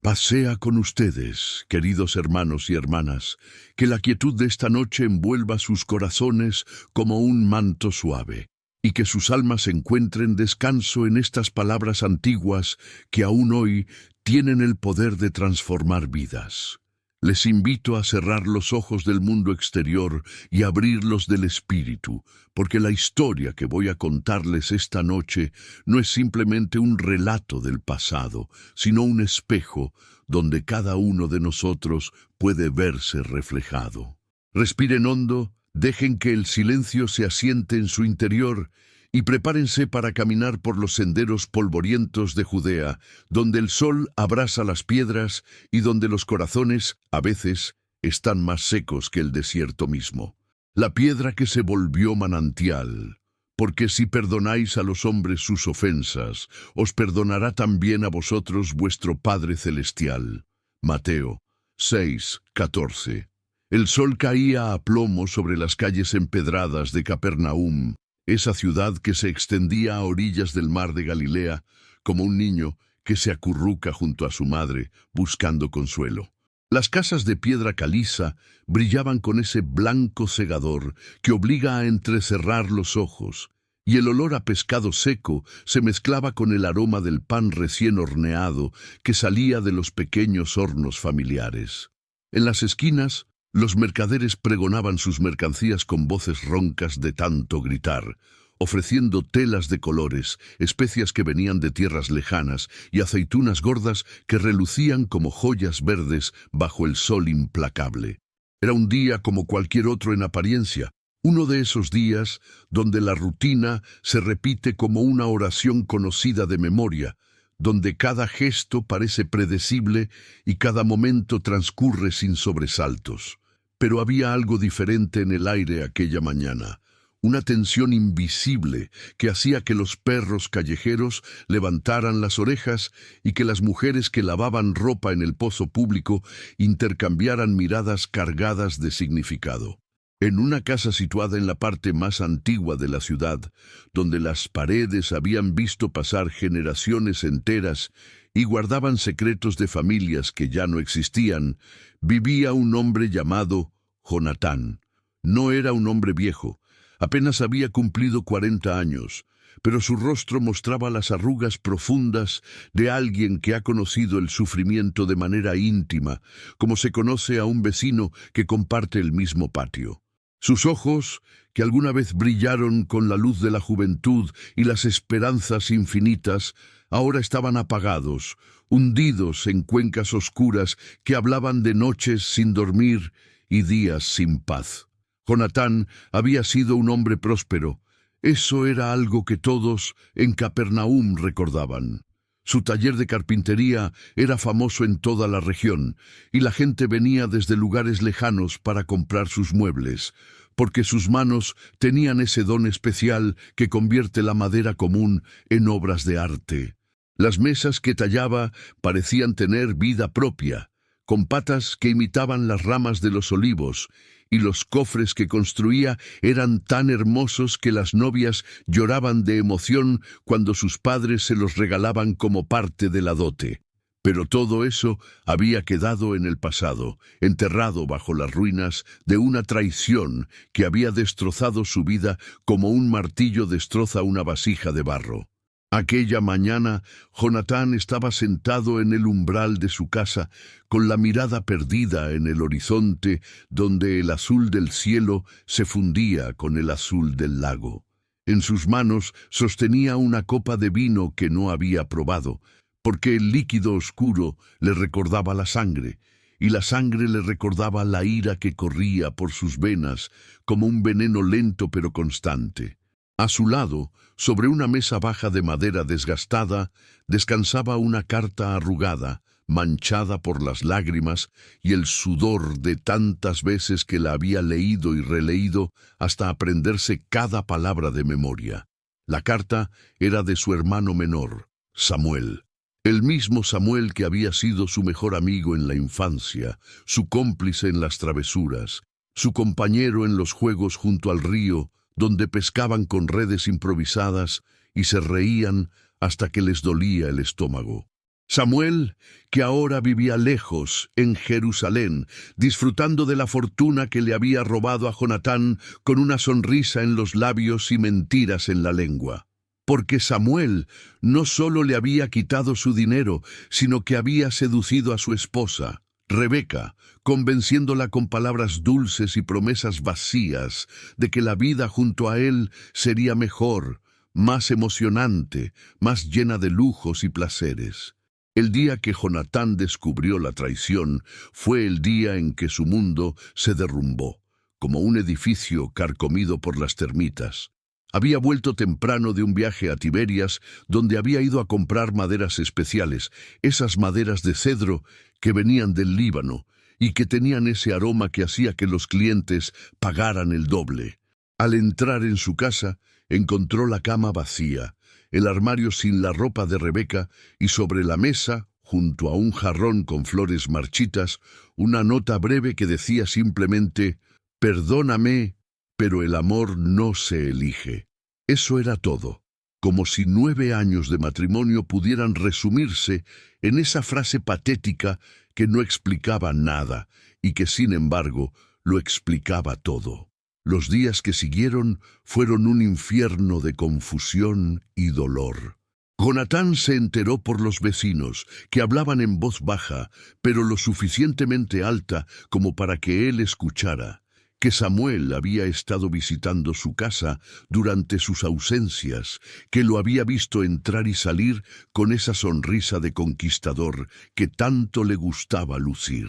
Pasea con ustedes, queridos hermanos y hermanas, que la quietud de esta noche envuelva sus corazones como un manto suave, y que sus almas encuentren descanso en estas palabras antiguas que aún hoy tienen el poder de transformar vidas. Les invito a cerrar los ojos del mundo exterior y abrirlos del espíritu, porque la historia que voy a contarles esta noche no es simplemente un relato del pasado, sino un espejo donde cada uno de nosotros puede verse reflejado. Respiren hondo, dejen que el silencio se asiente en su interior y prepárense para caminar por los senderos polvorientos de Judea, donde el sol abrasa las piedras y donde los corazones, a veces, están más secos que el desierto mismo. La piedra que se volvió manantial, porque si perdonáis a los hombres sus ofensas, os perdonará también a vosotros vuestro Padre Celestial. Mateo 6:14. El sol caía a plomo sobre las calles empedradas de Capernaum, esa ciudad que se extendía a orillas del mar de Galilea, como un niño que se acurruca junto a su madre, buscando consuelo. Las casas de piedra caliza brillaban con ese blanco cegador que obliga a entrecerrar los ojos, y el olor a pescado seco se mezclaba con el aroma del pan recién horneado que salía de los pequeños hornos familiares. En las esquinas, los mercaderes pregonaban sus mercancías con voces roncas de tanto gritar, ofreciendo telas de colores, especias que venían de tierras lejanas y aceitunas gordas que relucían como joyas verdes bajo el sol implacable. Era un día como cualquier otro en apariencia, uno de esos días donde la rutina se repite como una oración conocida de memoria, donde cada gesto parece predecible y cada momento transcurre sin sobresaltos. Pero había algo diferente en el aire aquella mañana, una tensión invisible que hacía que los perros callejeros levantaran las orejas y que las mujeres que lavaban ropa en el pozo público intercambiaran miradas cargadas de significado. En una casa situada en la parte más antigua de la ciudad, donde las paredes habían visto pasar generaciones enteras y guardaban secretos de familias que ya no existían, vivía un hombre llamado Jonatán. No era un hombre viejo, apenas había cumplido 40 años, pero su rostro mostraba las arrugas profundas de alguien que ha conocido el sufrimiento de manera íntima, como se conoce a un vecino que comparte el mismo patio. Sus ojos, que alguna vez brillaron con la luz de la juventud y las esperanzas infinitas, ahora estaban apagados, hundidos en cuencas oscuras que hablaban de noches sin dormir y días sin paz. Jonatán había sido un hombre próspero. Eso era algo que todos en Capernaum recordaban. Su taller de carpintería era famoso en toda la región, y la gente venía desde lugares lejanos para comprar sus muebles, porque sus manos tenían ese don especial que convierte la madera común en obras de arte. Las mesas que tallaba parecían tener vida propia, con patas que imitaban las ramas de los olivos, y los cofres que construía eran tan hermosos que las novias lloraban de emoción cuando sus padres se los regalaban como parte de la dote. Pero todo eso había quedado en el pasado, enterrado bajo las ruinas de una traición que había destrozado su vida como un martillo destroza una vasija de barro. Aquella mañana, Jonatán estaba sentado en el umbral de su casa, con la mirada perdida en el horizonte, donde el azul del cielo se fundía con el azul del lago. En sus manos sostenía una copa de vino que no había probado, porque el líquido oscuro le recordaba la sangre, y la sangre le recordaba la ira que corría por sus venas como un veneno lento pero constante. A su lado, sobre una mesa baja de madera desgastada, descansaba una carta arrugada, manchada por las lágrimas y el sudor de tantas veces que la había leído y releído hasta aprenderse cada palabra de memoria. La carta era de su hermano menor, Samuel. El mismo Samuel que había sido su mejor amigo en la infancia, su cómplice en las travesuras, su compañero en los juegos junto al río, donde pescaban con redes improvisadas y se reían hasta que les dolía el estómago. Samuel, que ahora vivía lejos, en Jerusalén, disfrutando de la fortuna que le había robado a Jonatán con una sonrisa en los labios y mentiras en la lengua. Porque Samuel no solo le había quitado su dinero, sino que había seducido a su esposa, Rebeca, convenciéndola con palabras dulces y promesas vacías de que la vida junto a él sería mejor, más emocionante, más llena de lujos y placeres. El día que Jonatán descubrió la traición fue el día en que su mundo se derrumbó, como un edificio carcomido por las termitas. Había vuelto temprano de un viaje a Tiberias, donde había ido a comprar maderas especiales, esas maderas de cedro que venían del Líbano y que tenían ese aroma que hacía que los clientes pagaran el doble. Al entrar en su casa, encontró la cama vacía, el armario sin la ropa de Rebeca y sobre la mesa, junto a un jarrón con flores marchitas, una nota breve que decía simplemente: «Perdóname, pero el amor no se elige». Eso era todo, como si 9 años de matrimonio pudieran resumirse en esa frase patética que no explicaba nada y que, sin embargo, lo explicaba todo. Los días que siguieron fueron un infierno de confusión y dolor. Jonatán se enteró por los vecinos, que hablaban en voz baja, pero lo suficientemente alta como para que él escuchara, que Samuel había estado visitando su casa durante sus ausencias, que lo había visto entrar y salir con esa sonrisa de conquistador que tanto le gustaba lucir.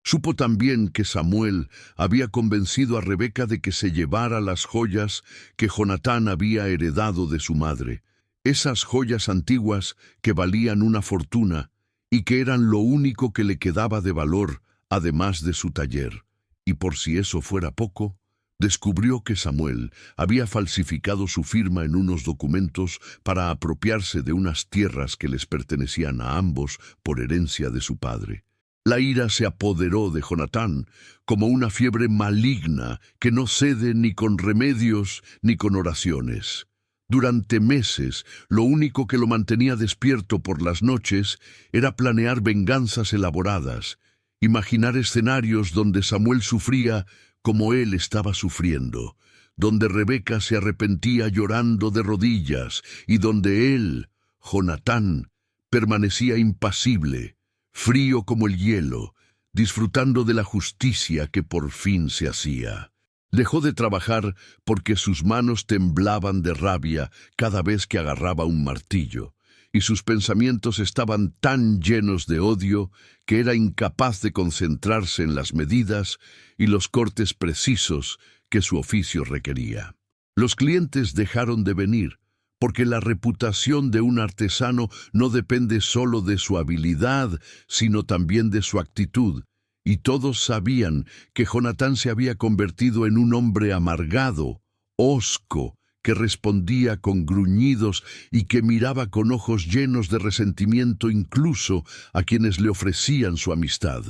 Supo también que Samuel había convencido a Rebeca de que se llevara las joyas que Jonatán había heredado de su madre, esas joyas antiguas que valían una fortuna y que eran lo único que le quedaba de valor, además de su taller. Y por si eso fuera poco, descubrió que Samuel había falsificado su firma en unos documentos para apropiarse de unas tierras que les pertenecían a ambos por herencia de su padre. La ira se apoderó de Jonatán como una fiebre maligna que no cede ni con remedios ni con oraciones. Durante meses, lo único que lo mantenía despierto por las noches era planear venganzas elaboradas, imaginar escenarios donde Samuel sufría como él estaba sufriendo, donde Rebeca se arrepentía llorando de rodillas y donde él, Jonatán, permanecía impasible, frío como el hielo, disfrutando de la justicia que por fin se hacía. Dejó de trabajar porque sus manos temblaban de rabia cada vez que agarraba un martillo, y sus pensamientos estaban tan llenos de odio que era incapaz de concentrarse en las medidas y los cortes precisos que su oficio requería. Los clientes dejaron de venir, porque la reputación de un artesano no depende solo de su habilidad, sino también de su actitud, y todos sabían que Jonatán se había convertido en un hombre amargado, hosco, que respondía con gruñidos y que miraba con ojos llenos de resentimiento incluso a quienes le ofrecían su amistad.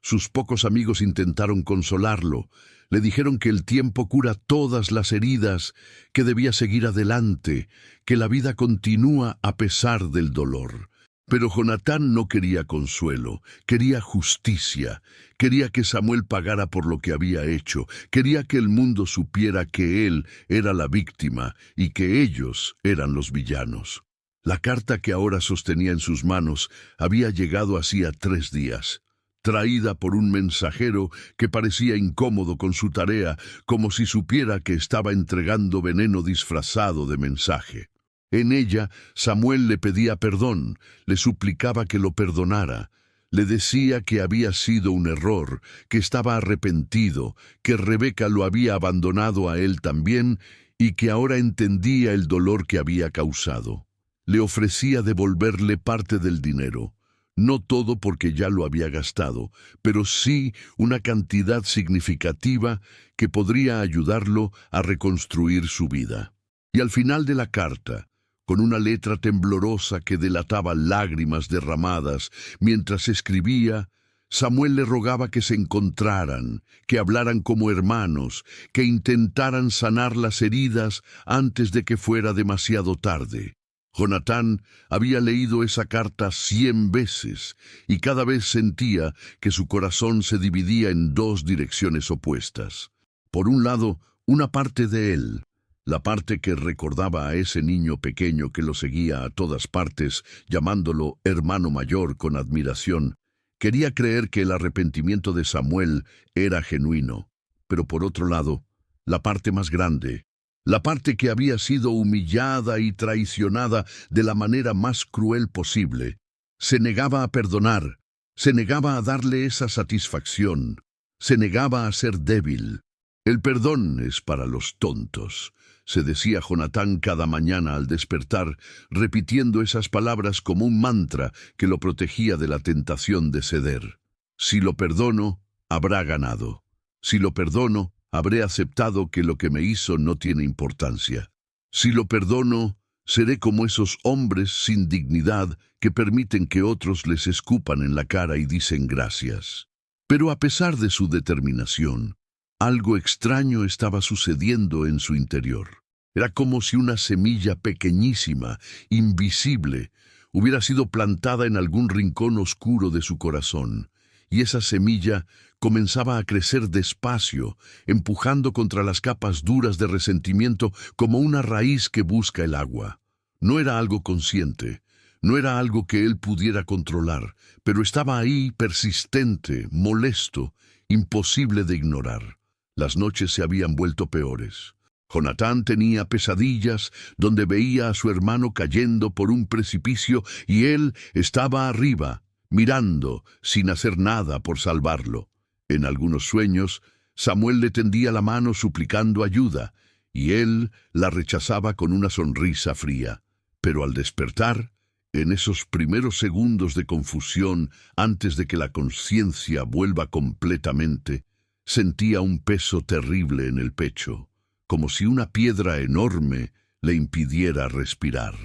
Sus pocos amigos intentaron consolarlo. Le dijeron que el tiempo cura todas las heridas, que debía seguir adelante, que la vida continúa a pesar del dolor. Pero Jonatán no quería consuelo, quería justicia, quería que Samuel pagara por lo que había hecho, quería que el mundo supiera que él era la víctima y que ellos eran los villanos. La carta que ahora sostenía en sus manos había llegado hacía 3 días. Traída por un mensajero que parecía incómodo con su tarea, como si supiera que estaba entregando veneno disfrazado de mensaje. En ella, Samuel le pedía perdón, le suplicaba que lo perdonara, le decía que había sido un error, que estaba arrepentido, que Rebeca lo había abandonado a él también y que ahora entendía el dolor que había causado. Le ofrecía devolverle parte del dinero. No todo porque ya lo había gastado, pero sí una cantidad significativa que podría ayudarlo a reconstruir su vida. Y al final de la carta, con una letra temblorosa que delataba lágrimas derramadas mientras escribía, Samuel le rogaba que se encontraran, que hablaran como hermanos, que intentaran sanar las heridas antes de que fuera demasiado tarde. Jonatán había leído esa carta 100 veces y cada vez sentía que su corazón se dividía en dos direcciones opuestas. Por un lado, una parte de él, la parte que recordaba a ese niño pequeño que lo seguía a todas partes, llamándolo hermano mayor con admiración, quería creer que el arrepentimiento de Samuel era genuino. Pero por otro lado, la parte más grande, la parte que había sido humillada y traicionada de la manera más cruel posible, se negaba a perdonar, se negaba a darle esa satisfacción, se negaba a ser débil. El perdón es para los tontos, se decía Jonatán cada mañana al despertar, repitiendo esas palabras como un mantra que lo protegía de la tentación de ceder. Si lo perdono, habrá ganado. Si lo perdono, habré aceptado que lo que me hizo no tiene importancia. Si lo perdono, seré como esos hombres sin dignidad que permiten que otros les escupan en la cara y dicen gracias. Pero a pesar de su determinación, algo extraño estaba sucediendo en su interior. Era como si una semilla pequeñísima, invisible, hubiera sido plantada en algún rincón oscuro de su corazón, y esa semilla comenzaba a crecer despacio, empujando contra las capas duras de resentimiento como una raíz que busca el agua. No era algo consciente, no era algo que él pudiera controlar, pero estaba ahí persistente, molesto, imposible de ignorar. Las noches se habían vuelto peores. Jonatán tenía pesadillas donde veía a su hermano cayendo por un precipicio y él estaba arriba, mirando, sin hacer nada por salvarlo. En algunos sueños, Samuel le tendía la mano suplicando ayuda, y él la rechazaba con una sonrisa fría. Pero al despertar, en esos primeros segundos de confusión antes de que la conciencia vuelva completamente, sentía un peso terrible en el pecho, como si una piedra enorme le impidiera respirar.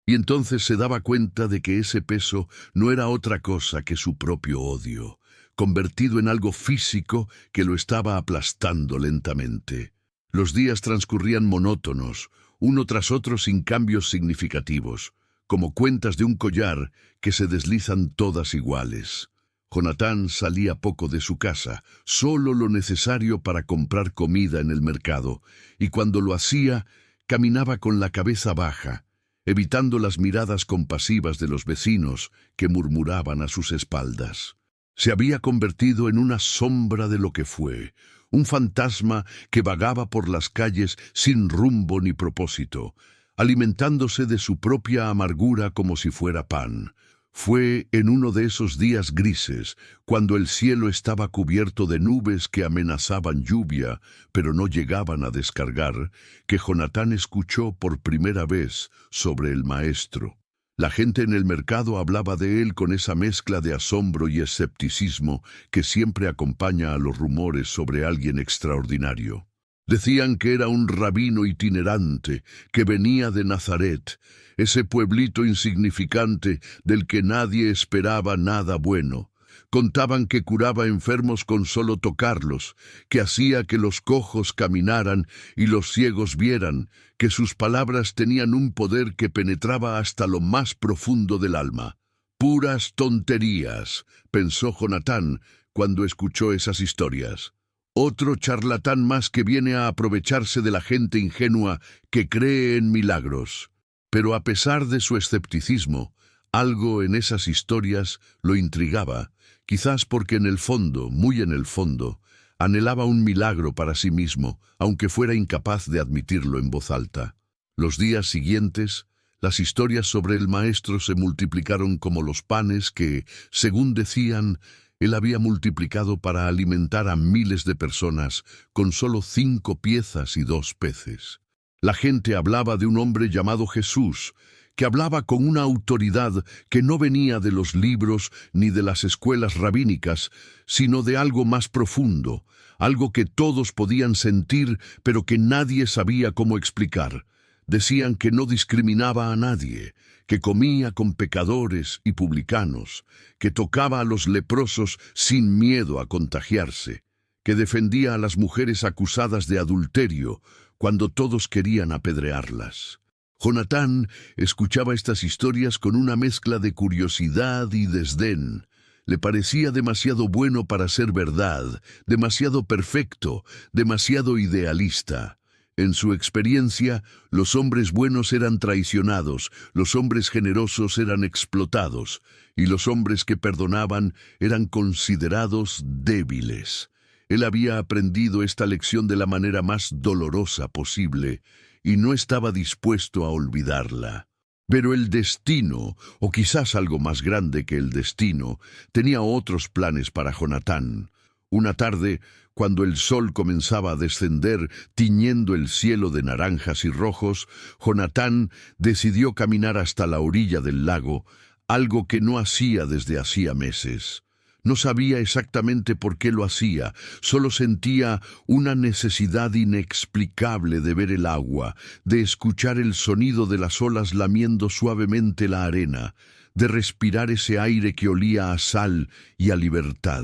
Y entonces se daba cuenta de que ese peso no era otra cosa que su propio odio, convertido en algo físico que lo estaba aplastando lentamente. Los días transcurrían monótonos, uno tras otro sin cambios significativos, como cuentas de un collar que se deslizan todas iguales. Jonatán salía poco de su casa, solo lo necesario para comprar comida en el mercado, y cuando lo hacía, caminaba con la cabeza baja, evitando las miradas compasivas de los vecinos que murmuraban a sus espaldas. Se había convertido en una sombra de lo que fue, un fantasma que vagaba por las calles sin rumbo ni propósito, alimentándose de su propia amargura como si fuera pan. Fue en uno de esos días grises, cuando el cielo estaba cubierto de nubes que amenazaban lluvia, pero no llegaban a descargar, que Jonatán escuchó por primera vez sobre el Maestro. La gente en el mercado hablaba de él con esa mezcla de asombro y escepticismo que siempre acompaña a los rumores sobre alguien extraordinario. Decían que era un rabino itinerante, que venía de Nazaret, ese pueblito insignificante del que nadie esperaba nada bueno. Contaban que curaba enfermos con solo tocarlos, que hacía que los cojos caminaran y los ciegos vieran, que sus palabras tenían un poder que penetraba hasta lo más profundo del alma. Puras tonterías, pensó Jonatán cuando escuchó esas historias. Otro charlatán más que viene a aprovecharse de la gente ingenua que cree en milagros. Pero a pesar de su escepticismo, algo en esas historias lo intrigaba, quizás porque en el fondo, muy en el fondo, anhelaba un milagro para sí mismo, aunque fuera incapaz de admitirlo en voz alta. Los días siguientes, las historias sobre el Maestro se multiplicaron como los panes que, según decían, él había multiplicado para alimentar a miles de personas con solo 5 piezas y 2 peces. La gente hablaba de un hombre llamado Jesús, que hablaba con una autoridad que no venía de los libros ni de las escuelas rabínicas, sino de algo más profundo, algo que todos podían sentir, pero que nadie sabía cómo explicar. Decían que no discriminaba a nadie, que comía con pecadores y publicanos, que tocaba a los leprosos sin miedo a contagiarse, que defendía a las mujeres acusadas de adulterio cuando todos querían apedrearlas. Jonatán escuchaba estas historias con una mezcla de curiosidad y desdén. Le parecía demasiado bueno para ser verdad, demasiado perfecto, demasiado idealista. En su experiencia, los hombres buenos eran traicionados, los hombres generosos eran explotados, y los hombres que perdonaban eran considerados débiles. Él había aprendido esta lección de la manera más dolorosa posible, y no estaba dispuesto a olvidarla. Pero el destino, o quizás algo más grande que el destino, tenía otros planes para Jonatán. Una tarde, cuando el sol comenzaba a descender, tiñendo el cielo de naranjas y rojos, Jonatán decidió caminar hasta la orilla del lago, algo que no hacía desde hacía meses. No sabía exactamente por qué lo hacía, solo sentía una necesidad inexplicable de ver el agua, de escuchar el sonido de las olas lamiendo suavemente la arena, de respirar ese aire que olía a sal y a libertad.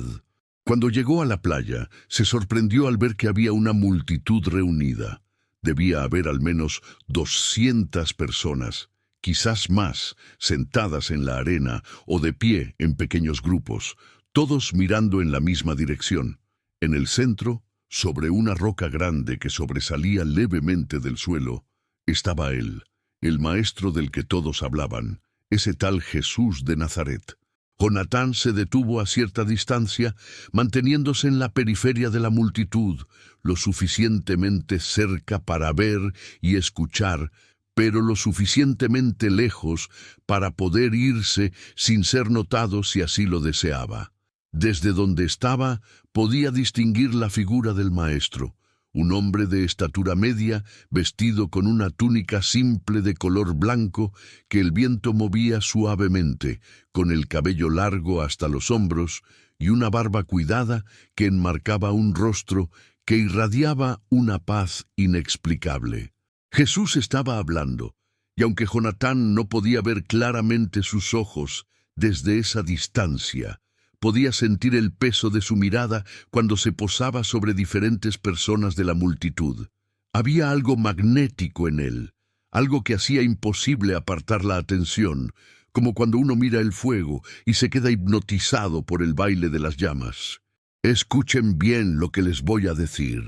Cuando llegó a la playa, se sorprendió al ver que había una multitud reunida. Debía haber al menos 200 personas, quizás más, sentadas en la arena o de pie en pequeños grupos, todos mirando en la misma dirección. En el centro, sobre una roca grande que sobresalía levemente del suelo, estaba él, el maestro del que todos hablaban, ese tal Jesús de Nazaret. Jonatán se detuvo a cierta distancia, manteniéndose en la periferia de la multitud, lo suficientemente cerca para ver y escuchar, pero lo suficientemente lejos para poder irse sin ser notado si así lo deseaba. Desde donde estaba, podía distinguir la figura del maestro, un hombre de estatura media, vestido con una túnica simple de color blanco que el viento movía suavemente, con el cabello largo hasta los hombros y una barba cuidada que enmarcaba un rostro que irradiaba una paz inexplicable. Jesús estaba hablando, y aunque Jonatán no podía ver claramente sus ojos desde esa distancia, podía sentir el peso de su mirada cuando se posaba sobre diferentes personas de la multitud. Había algo magnético en él, algo que hacía imposible apartar la atención, como cuando uno mira el fuego y se queda hipnotizado por el baile de las llamas. Escuchen bien lo que les voy a decir.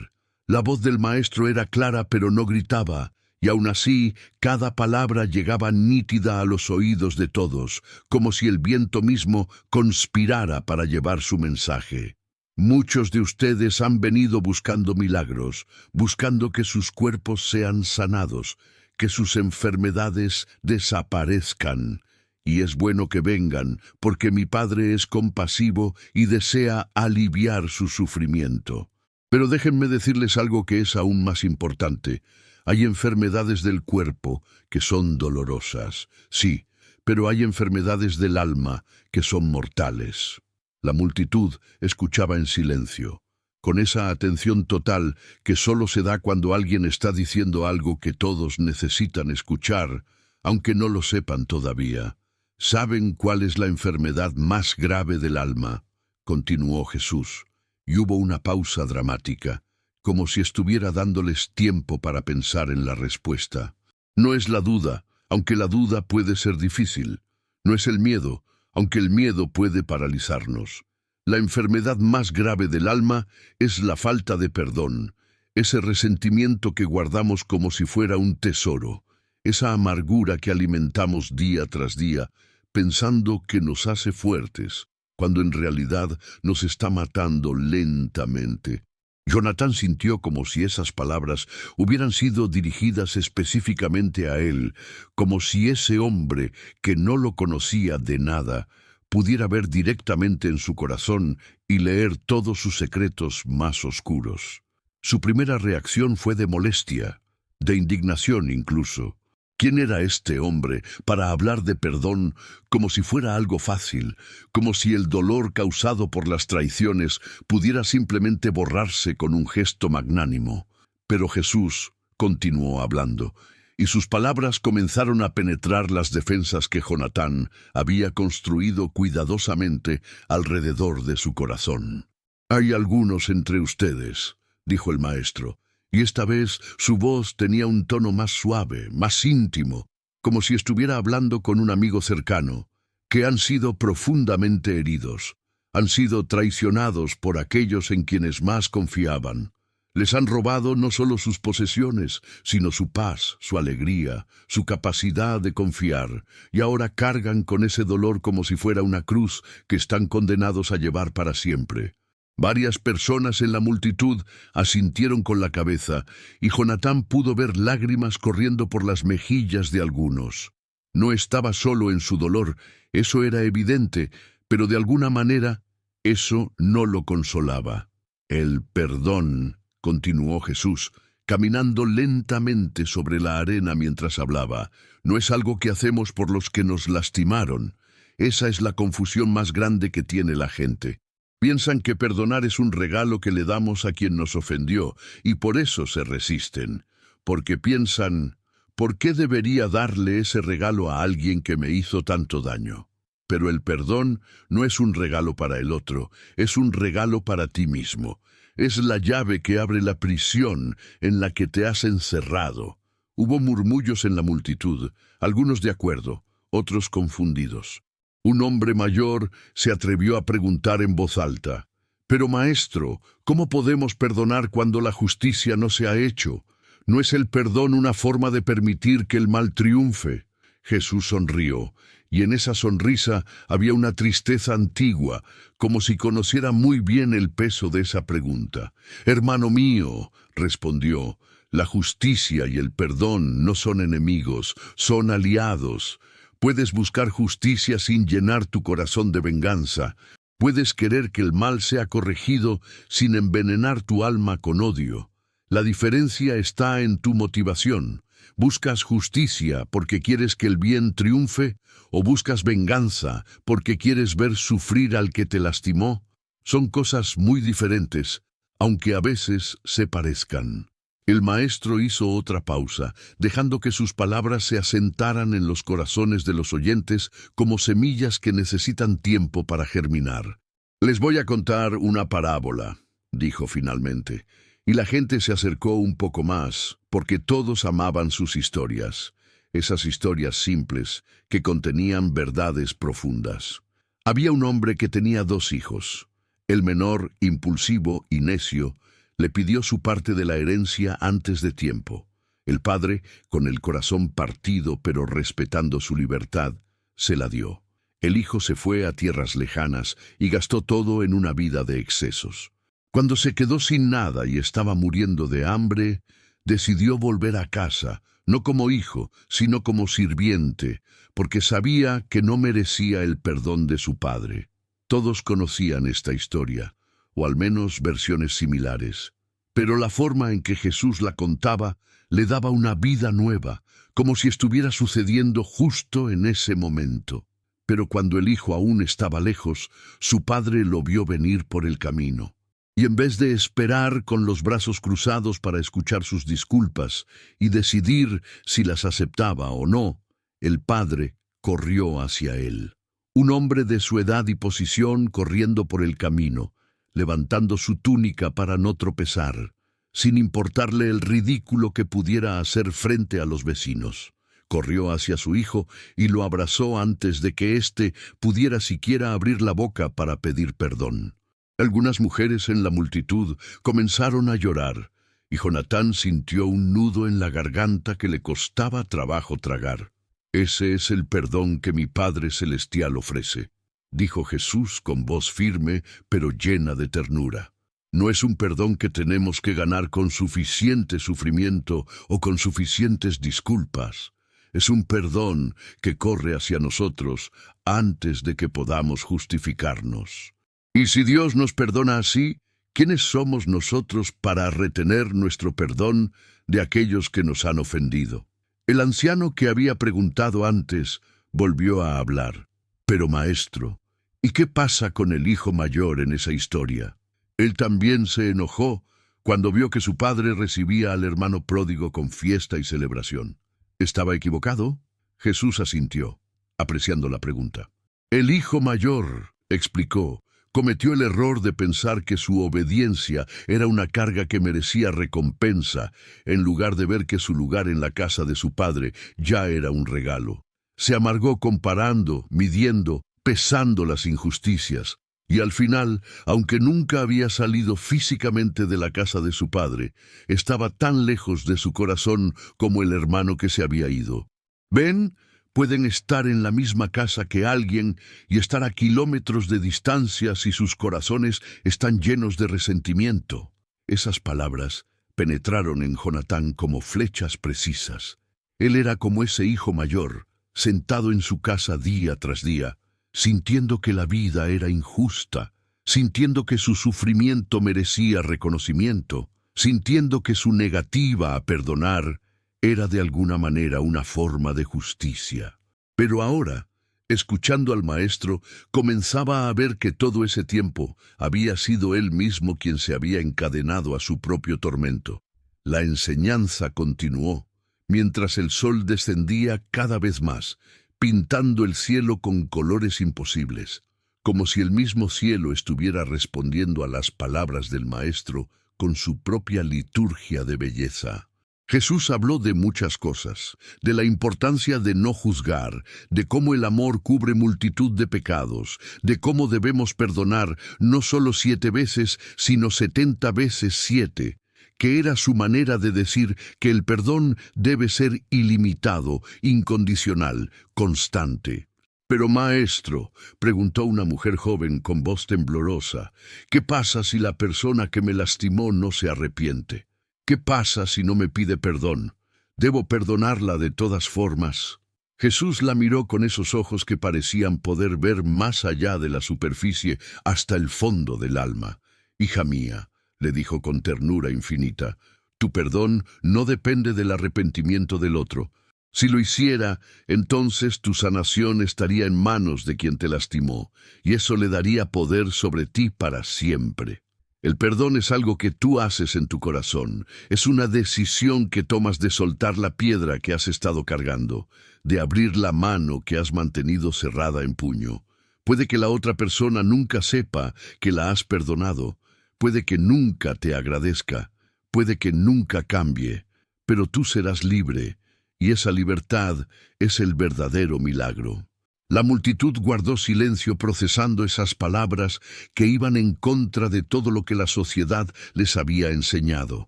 La voz del maestro era clara pero no gritaba, y aun así cada palabra llegaba nítida a los oídos de todos, como si el viento mismo conspirara para llevar su mensaje. Muchos de ustedes han venido buscando milagros, buscando que sus cuerpos sean sanados, que sus enfermedades desaparezcan. Y es bueno que vengan, porque mi Padre es compasivo y desea aliviar su sufrimiento. Pero déjenme decirles algo que es aún más importante. Hay enfermedades del cuerpo que son dolorosas, sí, pero hay enfermedades del alma que son mortales. La multitud escuchaba en silencio, con esa atención total que solo se da cuando alguien está diciendo algo que todos necesitan escuchar, aunque no lo sepan todavía. ¿Saben cuál es la enfermedad más grave del alma?, continuó Jesús, y hubo una pausa dramática, como si estuviera dándoles tiempo para pensar en la respuesta. No es la duda, aunque la duda puede ser difícil. No es el miedo, aunque el miedo puede paralizarnos. La enfermedad más grave del alma es la falta de perdón, ese resentimiento que guardamos como si fuera un tesoro, esa amargura que alimentamos día tras día, pensando que nos hace fuertes, cuando en realidad nos está matando lentamente. Jonatán sintió como si esas palabras hubieran sido dirigidas específicamente a él, como si ese hombre, que no lo conocía de nada, pudiera ver directamente en su corazón y leer todos sus secretos más oscuros. Su primera reacción fue de molestia, de indignación incluso. ¿Quién era este hombre para hablar de perdón como si fuera algo fácil, como si el dolor causado por las traiciones pudiera simplemente borrarse con un gesto magnánimo? Pero Jesús continuó hablando, y sus palabras comenzaron a penetrar las defensas que Jonatán había construido cuidadosamente alrededor de su corazón. «Hay algunos entre ustedes», dijo el maestro, y esta vez su voz tenía un tono más suave, más íntimo, como si estuviera hablando con un amigo cercano, que han sido profundamente heridos, han sido traicionados por aquellos en quienes más confiaban. Les han robado no solo sus posesiones, sino su paz, su alegría, su capacidad de confiar, y ahora cargan con ese dolor como si fuera una cruz que están condenados a llevar para siempre. Varias personas en la multitud asintieron con la cabeza, y Jonatán pudo ver lágrimas corriendo por las mejillas de algunos. No estaba solo en su dolor, eso era evidente, pero de alguna manera eso no lo consolaba. El perdón, continuó Jesús, caminando lentamente sobre la arena mientras hablaba, no es algo que hacemos por los que nos lastimaron. Esa es la confusión más grande que tiene la gente. Piensan que perdonar es un regalo que le damos a quien nos ofendió, y por eso se resisten. Porque piensan, ¿por qué debería darle ese regalo a alguien que me hizo tanto daño? Pero el perdón no es un regalo para el otro, es un regalo para ti mismo. Es la llave que abre la prisión en la que te has encerrado. Hubo murmullos en la multitud, algunos de acuerdo, otros confundidos. Un hombre mayor se atrevió a preguntar en voz alta, «Pero maestro, ¿cómo podemos perdonar cuando la justicia no se ha hecho? ¿No es el perdón una forma de permitir que el mal triunfe?» Jesús sonrió, y en esa sonrisa había una tristeza antigua, como si conociera muy bien el peso de esa pregunta. «Hermano mío», respondió, «la justicia y el perdón no son enemigos, son aliados. Puedes buscar justicia sin llenar tu corazón de venganza. Puedes querer que el mal sea corregido sin envenenar tu alma con odio. La diferencia está en tu motivación. ¿Buscas justicia porque quieres que el bien triunfe o buscas venganza porque quieres ver sufrir al que te lastimó? Son cosas muy diferentes, aunque a veces se parezcan. El maestro hizo otra pausa, dejando que sus palabras se asentaran en los corazones de los oyentes como semillas que necesitan tiempo para germinar. «Les voy a contar una parábola», dijo finalmente, y la gente se acercó un poco más, porque todos amaban sus historias, esas historias simples que contenían verdades profundas. Había un hombre que tenía 2 hijos. El menor, impulsivo y necio, le pidió su parte de la herencia antes de tiempo. El padre, con el corazón partido pero respetando su libertad, se la dio. El hijo se fue a tierras lejanas y gastó todo en una vida de excesos. Cuando se quedó sin nada y estaba muriendo de hambre, decidió volver a casa, no como hijo, sino como sirviente, porque sabía que no merecía el perdón de su padre. Todos conocían esta historia, o al menos versiones similares. Pero la forma en que Jesús la contaba le daba una vida nueva, como si estuviera sucediendo justo en ese momento. Pero cuando el hijo aún estaba lejos, su padre lo vio venir por el camino. Y en vez de esperar con los brazos cruzados para escuchar sus disculpas y decidir si las aceptaba o no, el padre corrió hacia él. Un hombre de su edad y posición corriendo por el camino, levantando su túnica para no tropezar, sin importarle el ridículo que pudiera hacer frente a los vecinos. Corrió hacia su hijo y lo abrazó antes de que éste pudiera siquiera abrir la boca para pedir perdón. Algunas mujeres en la multitud comenzaron a llorar, y Jonatán sintió un nudo en la garganta que le costaba trabajo tragar. «Ese es el perdón que mi Padre Celestial ofrece», dijo Jesús con voz firme pero llena de ternura. No es un perdón que tenemos que ganar con suficiente sufrimiento o con suficientes disculpas. Es un perdón que corre hacia nosotros antes de que podamos justificarnos. Y si Dios nos perdona así, ¿quiénes somos nosotros para retener nuestro perdón de aquellos que nos han ofendido? El anciano que había preguntado antes volvió a hablar. «Pero maestro, ¿y qué pasa con el hijo mayor en esa historia? Él también se enojó cuando vio que su padre recibía al hermano pródigo con fiesta y celebración. ¿Estaba equivocado?» Jesús asintió, apreciando la pregunta. «El hijo mayor», explicó, Cometió el error de pensar que su obediencia era una carga que merecía recompensa, en lugar de ver que su lugar en la casa de su padre ya era un regalo. Se amargó comparando, midiendo, pesando las injusticias, y al final, aunque nunca había salido físicamente de la casa de su padre, estaba tan lejos de su corazón como el hermano que se había ido. ¿Ven? Pueden estar en la misma casa que alguien y estar a kilómetros de distancia si sus corazones están llenos de resentimiento. Esas palabras penetraron en Jonatán como flechas precisas. Él era como ese hijo mayor, sentado en su casa día tras día, sintiendo que la vida era injusta, sintiendo que su sufrimiento merecía reconocimiento, sintiendo que su negativa a perdonar era de alguna manera una forma de justicia. Pero ahora, escuchando al maestro, comenzaba a ver que todo ese tiempo había sido él mismo quien se había encadenado a su propio tormento. La enseñanza continuó, mientras el sol descendía cada vez más, pintando el cielo con colores imposibles, como si el mismo cielo estuviera respondiendo a las palabras del maestro con su propia liturgia de belleza. Jesús habló de muchas cosas, de la importancia de no juzgar, de cómo el amor cubre multitud de pecados, de cómo debemos perdonar no solo 7 veces, sino 70 veces 7, que era su manera de decir que el perdón debe ser ilimitado, incondicional, constante. «Pero maestro», preguntó una mujer joven con voz temblorosa, «¿qué pasa si la persona que me lastimó no se arrepiente? ¿Qué pasa si no me pide perdón? ¿Debo perdonarla de todas formas?» Jesús la miró con esos ojos que parecían poder ver más allá de la superficie hasta el fondo del alma. «Hija mía», le dijo con ternura infinita, «tu perdón no depende del arrepentimiento del otro. Si lo hiciera, entonces tu sanación estaría en manos de quien te lastimó, y eso le daría poder sobre ti para siempre. El perdón es algo que tú haces en tu corazón, es una decisión que tomas de soltar la piedra que has estado cargando, de abrir la mano que has mantenido cerrada en puño. Puede que la otra persona nunca sepa que la has perdonado, puede que nunca te agradezca, puede que nunca cambie, pero tú serás libre, y esa libertad es el verdadero milagro». La multitud guardó silencio procesando esas palabras que iban en contra de todo lo que la sociedad les había enseñado.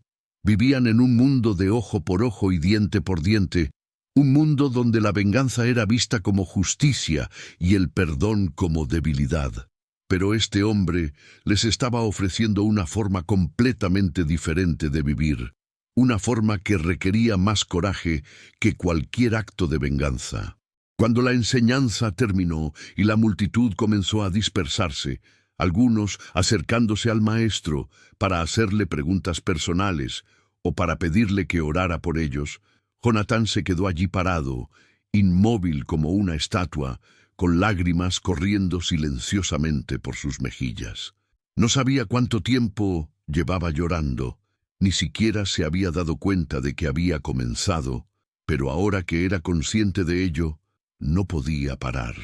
Vivían en un mundo de ojo por ojo y diente por diente, un mundo donde la venganza era vista como justicia y el perdón como debilidad. Pero este hombre les estaba ofreciendo una forma completamente diferente de vivir, una forma que requería más coraje que cualquier acto de venganza. Cuando la enseñanza terminó y la multitud comenzó a dispersarse, algunos acercándose al maestro para hacerle preguntas personales o para pedirle que orara por ellos, Jonatán se quedó allí parado, inmóvil como una estatua, con lágrimas corriendo silenciosamente por sus mejillas. No sabía cuánto tiempo llevaba llorando, ni siquiera se había dado cuenta de que había comenzado, pero ahora que era consciente de ello, no podía parar.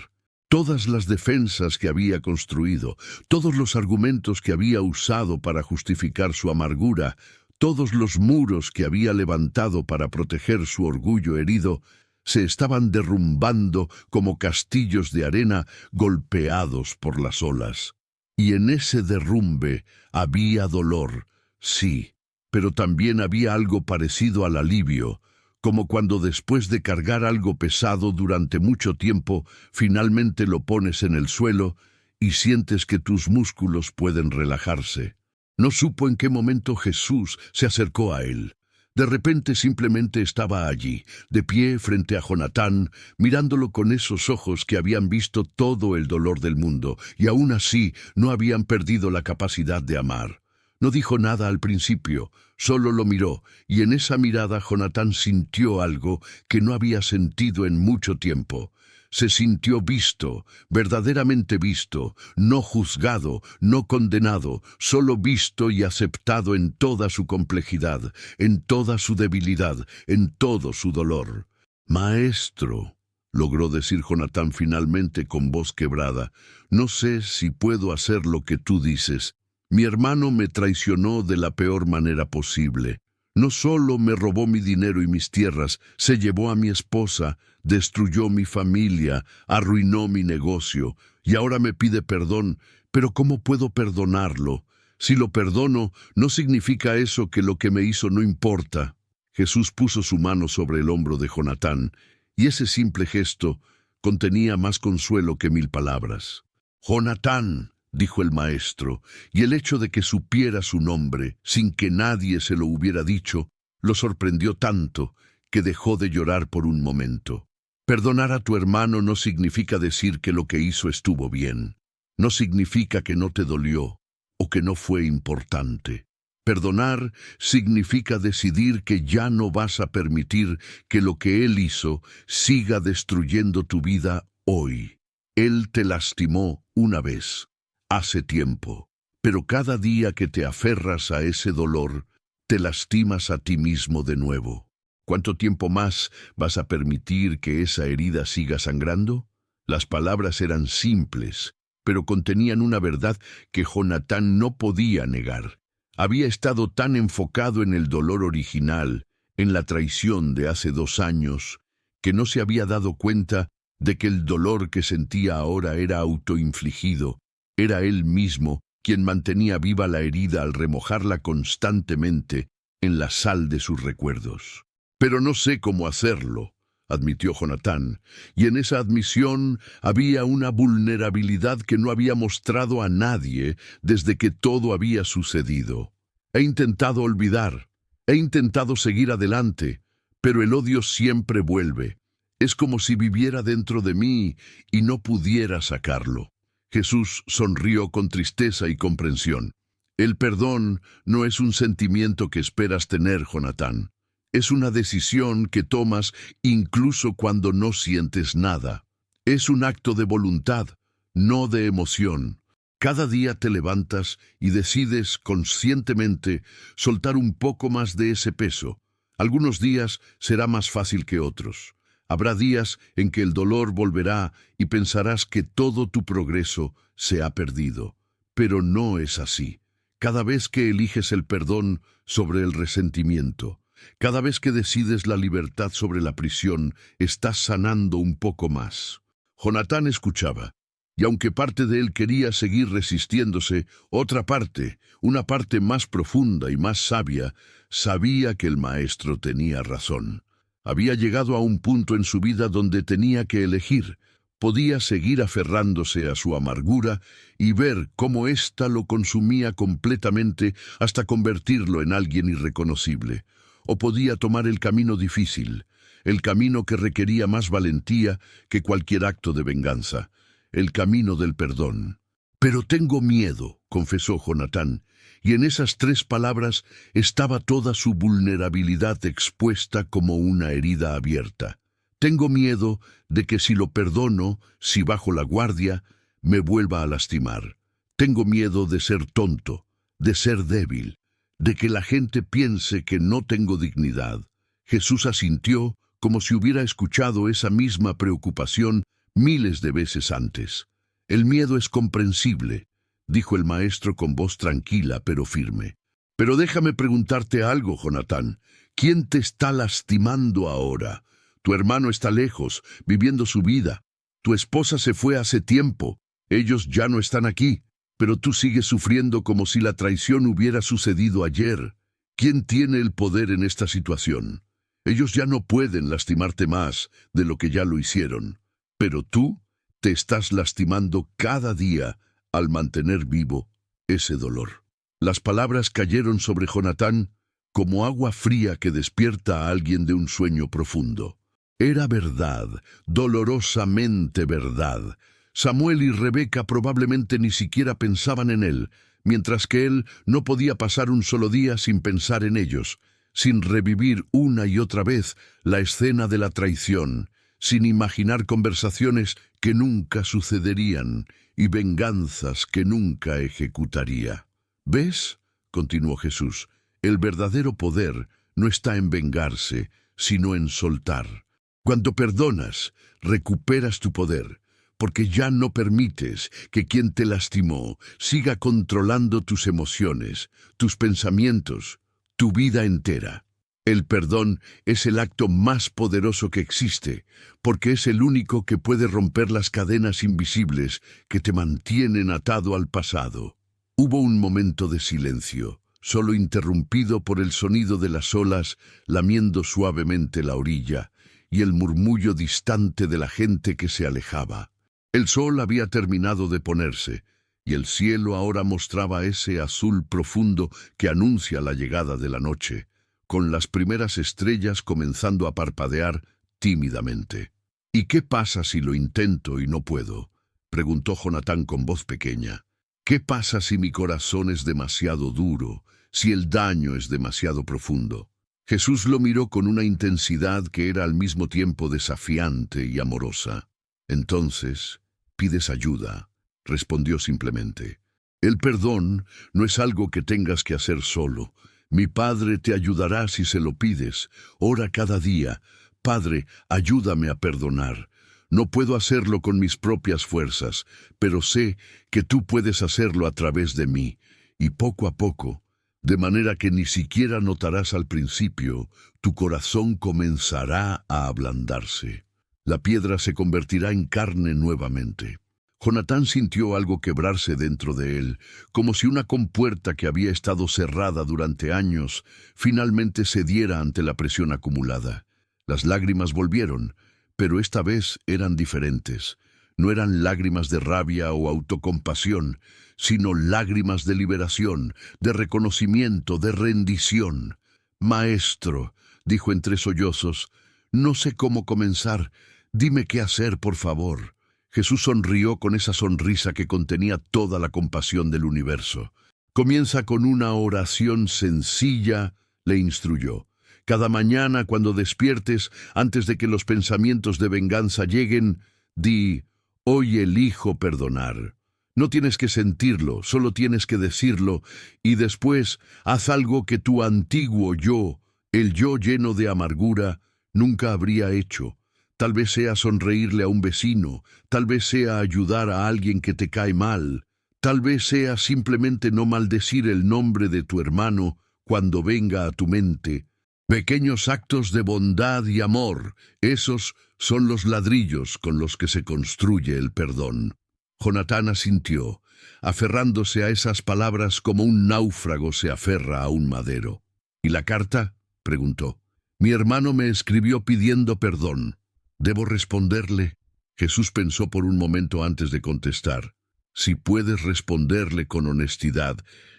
Todas las defensas que había construido, todos los argumentos que había usado para justificar su amargura, todos los muros que había levantado para proteger su orgullo herido, se estaban derrumbando como castillos de arena golpeados por las olas. Y en ese derrumbe había dolor, sí, pero también había algo parecido al alivio, como cuando después de cargar algo pesado durante mucho tiempo, finalmente lo pones en el suelo y sientes que tus músculos pueden relajarse. No supo en qué momento Jesús se acercó a él. De repente simplemente estaba allí, de pie frente a Jonatán, mirándolo con esos ojos que habían visto todo el dolor del mundo, y aún así no habían perdido la capacidad de amar. No dijo nada al principio, solo lo miró, y en esa mirada Jonatán sintió algo que no había sentido en mucho tiempo. Se sintió visto, verdaderamente visto, no juzgado, no condenado, solo visto y aceptado en toda su complejidad, en toda su debilidad, en todo su dolor. «Maestro», logró decir Jonatán finalmente con voz quebrada. No sé si puedo hacer lo que tú dices. Mi hermano me traicionó de la peor manera posible. No solo me robó mi dinero y mis tierras, se llevó a mi esposa, destruyó mi familia, arruinó mi negocio, y ahora me pide perdón. Pero ¿cómo puedo perdonarlo? Si lo perdono, no significa eso que lo que me hizo no importa. Jesús puso su mano sobre el hombro de Jonatán, y ese simple gesto contenía más consuelo que 1000 palabras. «Jonatán», dijo el maestro, y el hecho de que supiera su nombre, sin que nadie se lo hubiera dicho, lo sorprendió tanto que dejó de llorar por un momento. Perdonar a tu hermano no significa decir que lo que hizo estuvo bien. No significa que no te dolió o que no fue importante. Perdonar significa decidir que ya no vas a permitir que lo que él hizo siga destruyendo tu vida hoy. Él te lastimó una vez, hace tiempo, pero cada día que te aferras a ese dolor, te lastimas a ti mismo de nuevo. ¿Cuánto tiempo más vas a permitir que esa herida siga sangrando? Las palabras eran simples, pero contenían una verdad que Jonatán no podía negar. Había estado tan enfocado en el dolor original, en la traición de hace 2 años, que no se había dado cuenta de que el dolor que sentía ahora era autoinfligido. Era él mismo quien mantenía viva la herida al remojarla constantemente en la sal de sus recuerdos. «Pero no sé cómo hacerlo», admitió Jonatán, y en esa admisión había una vulnerabilidad que no había mostrado a nadie desde que todo había sucedido. «He intentado olvidar, he intentado seguir adelante, pero el odio siempre vuelve. Es como si viviera dentro de mí y no pudiera sacarlo». Jesús sonrió con tristeza y comprensión. «El perdón no es un sentimiento que esperas tener, Jonatán. Es una decisión que tomas incluso cuando no sientes nada. Es un acto de voluntad, no de emoción. Cada día te levantas y decides conscientemente soltar un poco más de ese peso. Algunos días será más fácil que otros. Habrá días en que el dolor volverá y pensarás que todo tu progreso se ha perdido. Pero no es así. Cada vez que eliges el perdón sobre el resentimiento, cada vez que decides la libertad sobre la prisión, estás sanando un poco más». Jonatán escuchaba, y aunque parte de él quería seguir resistiéndose, otra parte, una parte más profunda y más sabia, sabía que el maestro tenía razón. Había llegado a un punto en su vida donde tenía que elegir. Podía seguir aferrándose a su amargura y ver cómo ésta lo consumía completamente hasta convertirlo en alguien irreconocible. O podía tomar el camino difícil, el camino que requería más valentía que cualquier acto de venganza, el camino del perdón. «Pero tengo miedo», confesó Jonatán, y en esas 3 palabras estaba toda su vulnerabilidad expuesta como una herida abierta. «Tengo miedo de que si lo perdono, si bajo la guardia, me vuelva a lastimar. Tengo miedo de ser tonto, de ser débil, de que la gente piense que no tengo dignidad». Jesús asintió como si hubiera escuchado esa misma preocupación miles de veces antes. «El miedo es comprensible», dijo el maestro con voz tranquila pero firme. «Pero déjame preguntarte algo, Jonatán. ¿Quién te está lastimando ahora? Tu hermano está lejos, viviendo su vida. Tu esposa se fue hace tiempo. Ellos ya no están aquí. Pero tú sigues sufriendo como si la traición hubiera sucedido ayer. ¿Quién tiene el poder en esta situación? Ellos ya no pueden lastimarte más de lo que ya lo hicieron. Pero tú te estás lastimando cada día al mantener vivo ese dolor». Las palabras cayeron sobre Jonatán como agua fría que despierta a alguien de un sueño profundo. Era verdad, dolorosamente verdad. Samuel y Rebeca probablemente ni siquiera pensaban en él, mientras que él no podía pasar un solo día sin pensar en ellos, sin revivir una y otra vez la escena de la traición, sin imaginar conversaciones que nunca sucederían y venganzas que nunca ejecutaría. «¿Ves?», continuó Jesús, «el verdadero poder no está en vengarse, sino en soltar. Cuando perdonas, recuperas tu poder, porque ya no permites que quien te lastimó siga controlando tus emociones, tus pensamientos, tu vida entera. El perdón es el acto más poderoso que existe, porque es el único que puede romper las cadenas invisibles que te mantienen atado al pasado. Hubo un momento de silencio, solo interrumpido por el sonido de las olas lamiendo suavemente la orilla y el murmullo distante de la gente que se alejaba. El sol había terminado de ponerse, y el cielo ahora mostraba ese azul profundo que anuncia la llegada de la noche, con las primeras estrellas comenzando a parpadear tímidamente. «¿Y qué pasa si lo intento y no puedo?», preguntó Jonatán con voz pequeña. «¿Qué pasa si mi corazón es demasiado duro, si el daño es demasiado profundo?». Jesús lo miró con una intensidad que era al mismo tiempo desafiante y amorosa. «Entonces, pides ayuda», respondió simplemente. «El perdón no es algo que tengas que hacer solo. Mi Padre te ayudará si se lo pides. Ora cada día: Padre, ayúdame a perdonar. No puedo hacerlo con mis propias fuerzas, pero sé que tú puedes hacerlo a través de mí. Y poco a poco, de manera que ni siquiera notarás al principio, tu corazón comenzará a ablandarse. La piedra se convertirá en carne nuevamente». Jonatán sintió algo quebrarse dentro de él, como si una compuerta que había estado cerrada durante años finalmente cediera ante la presión acumulada. Las lágrimas volvieron, pero esta vez eran diferentes. No eran lágrimas de rabia o autocompasión, sino lágrimas de liberación, de reconocimiento, de rendición. «Maestro», dijo entre sollozos, «no sé cómo comenzar. Dime qué hacer, por favor». Jesús sonrió con esa sonrisa que contenía toda la compasión del universo. «Comienza con una oración sencilla», le instruyó. «Cada mañana cuando despiertes, antes de que los pensamientos de venganza lleguen, di: hoy elijo perdonar». No tienes que sentirlo, solo tienes que decirlo, y después haz algo que tu antiguo yo, el yo lleno de amargura, nunca habría hecho. Tal vez sea sonreírle a un vecino, tal vez sea ayudar a alguien que te cae mal, tal vez sea simplemente no maldecir el nombre de tu hermano cuando venga a tu mente. Pequeños actos de bondad y amor, esos son los ladrillos con los que se construye el perdón. Jonatán asintió, aferrándose a esas palabras como un náufrago se aferra a un madero. «¿Y la carta?», preguntó. «Mi hermano me escribió pidiendo perdón. ¿Debo responderle?». Jesús pensó por un momento antes de contestar. «Si puedes responderle con honestidad,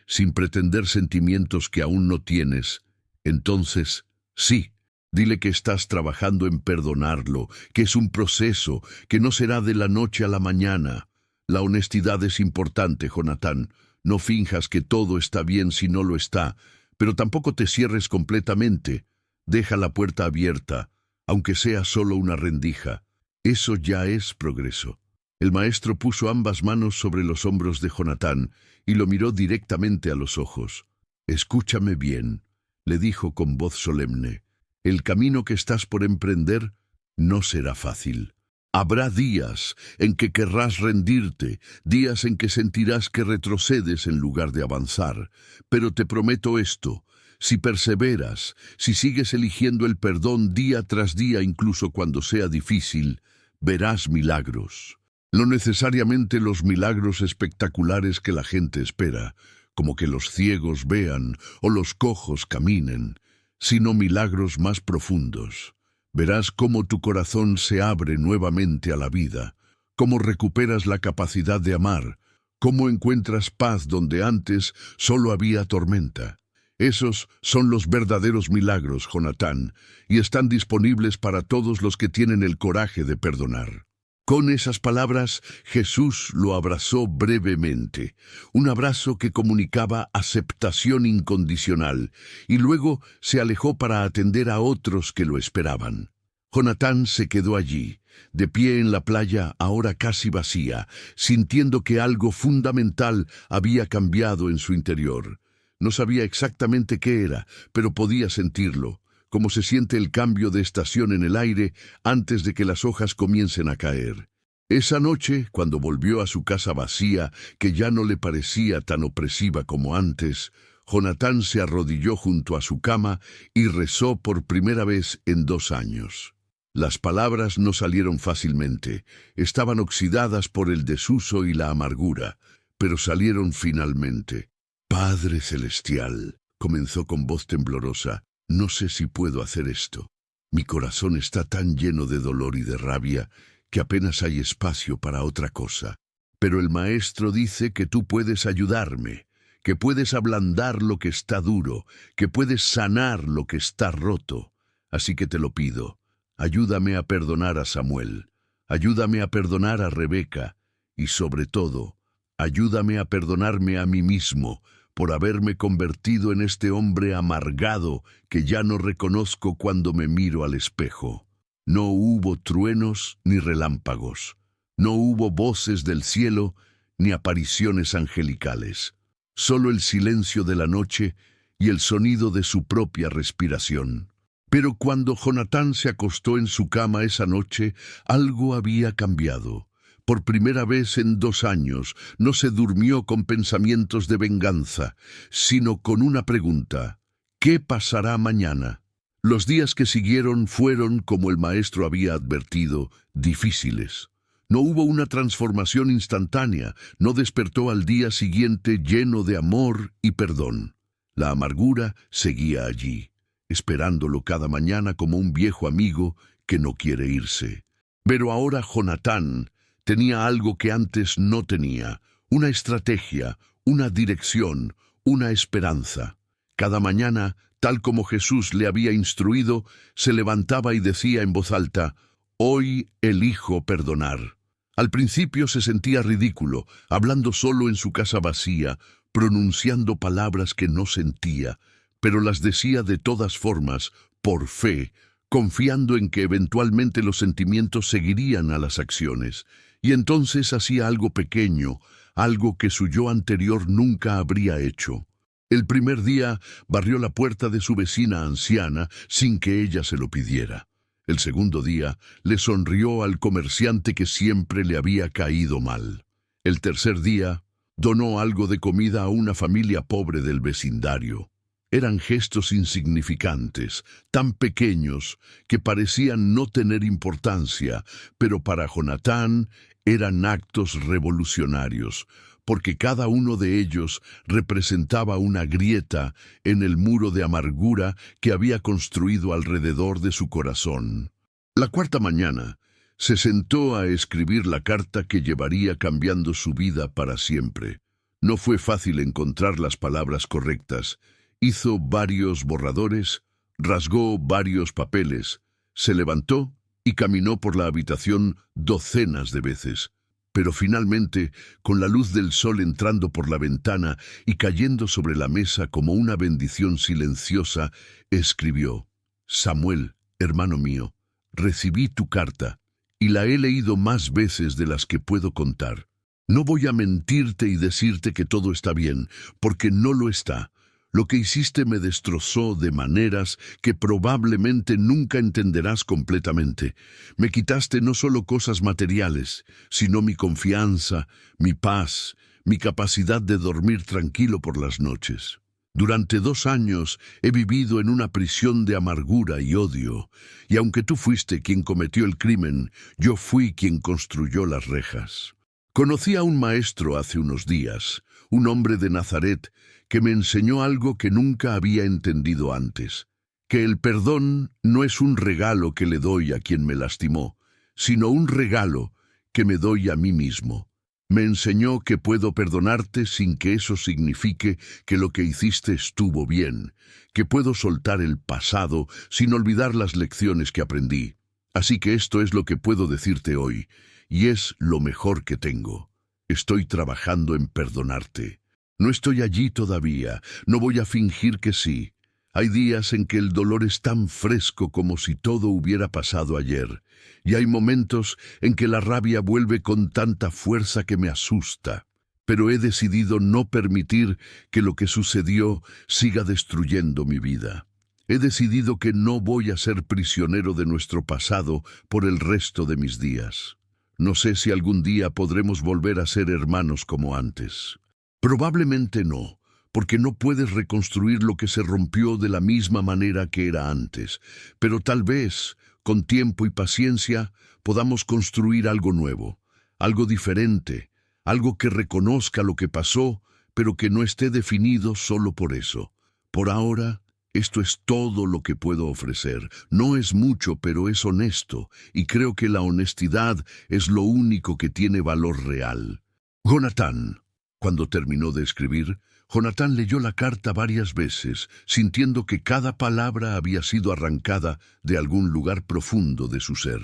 sin pretender sentimientos que aún no tienes, entonces sí. Dile que estás trabajando en perdonarlo, que es un proceso, que no será de la noche a la mañana. La honestidad es importante, Jonatán. No finjas que todo está bien si no lo está, pero tampoco te cierres completamente. Deja la puerta abierta, aunque sea solo una rendija. Eso ya es progreso». El maestro puso ambas manos sobre los hombros de Jonatán y lo miró directamente a los ojos. «Escúchame bien», le dijo con voz solemne. «El camino que estás por emprender no será fácil. Habrá días en que querrás rendirte, días en que sentirás que retrocedes en lugar de avanzar. Pero te prometo esto: si perseveras, si sigues eligiendo el perdón día tras día, incluso cuando sea difícil, verás milagros. No necesariamente los milagros espectaculares que la gente espera, como que los ciegos vean o los cojos caminen, sino milagros más profundos. Verás cómo tu corazón se abre nuevamente a la vida, cómo recuperas la capacidad de amar, cómo encuentras paz donde antes solo había tormenta. Esos son los verdaderos milagros, Jonatán, y están disponibles para todos los que tienen el coraje de perdonar». Con esas palabras, Jesús lo abrazó brevemente, un abrazo que comunicaba aceptación incondicional, y luego se alejó para atender a otros que lo esperaban. Jonatán se quedó allí, de pie en la playa, ahora casi vacía, sintiendo que algo fundamental había cambiado en su interior. No sabía exactamente qué era, pero podía sentirlo, como se siente el cambio de estación en el aire antes de que las hojas comiencen a caer. Esa noche, cuando volvió a su casa vacía, que ya no le parecía tan opresiva como antes, Jonatán se arrodilló junto a su cama y rezó por primera vez en 2 años. Las palabras no salieron fácilmente, estaban oxidadas por el desuso y la amargura, pero salieron finalmente. «Padre Celestial», comenzó con voz temblorosa, «no sé si puedo hacer esto. Mi corazón está tan lleno de dolor y de rabia que apenas hay espacio para otra cosa. Pero el Maestro dice que tú puedes ayudarme, que puedes ablandar lo que está duro, que puedes sanar lo que está roto. Así que te lo pido, ayúdame a perdonar a Samuel, ayúdame a perdonar a Rebeca y sobre todo, ayúdame a perdonarme a mí mismo por haberme convertido en este hombre amargado que ya no reconozco cuando me miro al espejo». No hubo truenos ni relámpagos, no hubo voces del cielo ni apariciones angelicales, solo el silencio de la noche y el sonido de su propia respiración. Pero cuando Jonatán se acostó en su cama esa noche, algo había cambiado. Por primera vez en 2 años, no se durmió con pensamientos de venganza, sino con una pregunta: ¿qué pasará mañana? Los días que siguieron fueron, como el Maestro había advertido, difíciles. No hubo una transformación instantánea, no despertó al día siguiente lleno de amor y perdón. La amargura seguía allí, esperándolo cada mañana como un viejo amigo que no quiere irse. Pero ahora Jonatán tenía algo que antes no tenía, una estrategia, una dirección, una esperanza. Cada mañana, tal como Jesús le había instruido, se levantaba y decía en voz alta: «Hoy elijo perdonar». Al principio se sentía ridículo, hablando solo en su casa vacía, pronunciando palabras que no sentía, pero las decía de todas formas, por fe, confiando en que eventualmente los sentimientos seguirían a las acciones. Y entonces hacía algo pequeño, algo que su yo anterior nunca habría hecho. El primer día barrió la puerta de su vecina anciana sin que ella se lo pidiera. El segundo día le sonrió al comerciante que siempre le había caído mal. El tercer día donó algo de comida a una familia pobre del vecindario. Eran gestos insignificantes, tan pequeños que parecían no tener importancia, pero para Jonatán eran actos revolucionarios, porque cada uno de ellos representaba una grieta en el muro de amargura que había construido alrededor de su corazón. La cuarta mañana se sentó a escribir la carta que llevaría cambiando su vida para siempre. No fue fácil encontrar las palabras correctas. Hizo varios borradores, rasgó varios papeles, se levantó y caminó por la habitación docenas de veces. Pero finalmente, con la luz del sol entrando por la ventana y cayendo sobre la mesa como una bendición silenciosa, escribió: «Samuel, hermano mío, recibí tu carta y la he leído más veces de las que puedo contar. No voy a mentirte y decirte que todo está bien, porque no lo está. Lo que hiciste me destrozó de maneras que probablemente nunca entenderás completamente. Me quitaste no solo cosas materiales, sino mi confianza, mi paz, mi capacidad de dormir tranquilo por las noches. Durante 2 años he vivido en una prisión de amargura y odio, y aunque tú fuiste quien cometió el crimen, yo fui quien construyó las rejas. Conocí a un maestro hace unos días, un hombre de Nazaret, que me enseñó algo que nunca había entendido antes, que el perdón no es un regalo que le doy a quien me lastimó, sino un regalo que me doy a mí mismo. Me enseñó que puedo perdonarte sin que eso signifique que lo que hiciste estuvo bien, que puedo soltar el pasado sin olvidar las lecciones que aprendí. Así que esto es lo que puedo decirte hoy, y es lo mejor que tengo. Estoy trabajando en perdonarte. No estoy allí todavía, no voy a fingir que sí. Hay días en que el dolor es tan fresco como si todo hubiera pasado ayer, y hay momentos en que la rabia vuelve con tanta fuerza que me asusta. Pero he decidido no permitir que lo que sucedió siga destruyendo mi vida. He decidido que no voy a ser prisionero de nuestro pasado por el resto de mis días. No sé si algún día podremos volver a ser hermanos como antes. Probablemente no, porque no puedes reconstruir lo que se rompió de la misma manera que era antes. Pero tal vez, con tiempo y paciencia, podamos construir algo nuevo, algo diferente, algo que reconozca lo que pasó, pero que no esté definido solo por eso. Por ahora, esto es todo lo que puedo ofrecer. No es mucho, pero es honesto, y creo que la honestidad es lo único que tiene valor real. Jonathan. Cuando terminó de escribir, Jonathan leyó la carta varias veces, sintiendo que cada palabra había sido arrancada de algún lugar profundo de su ser.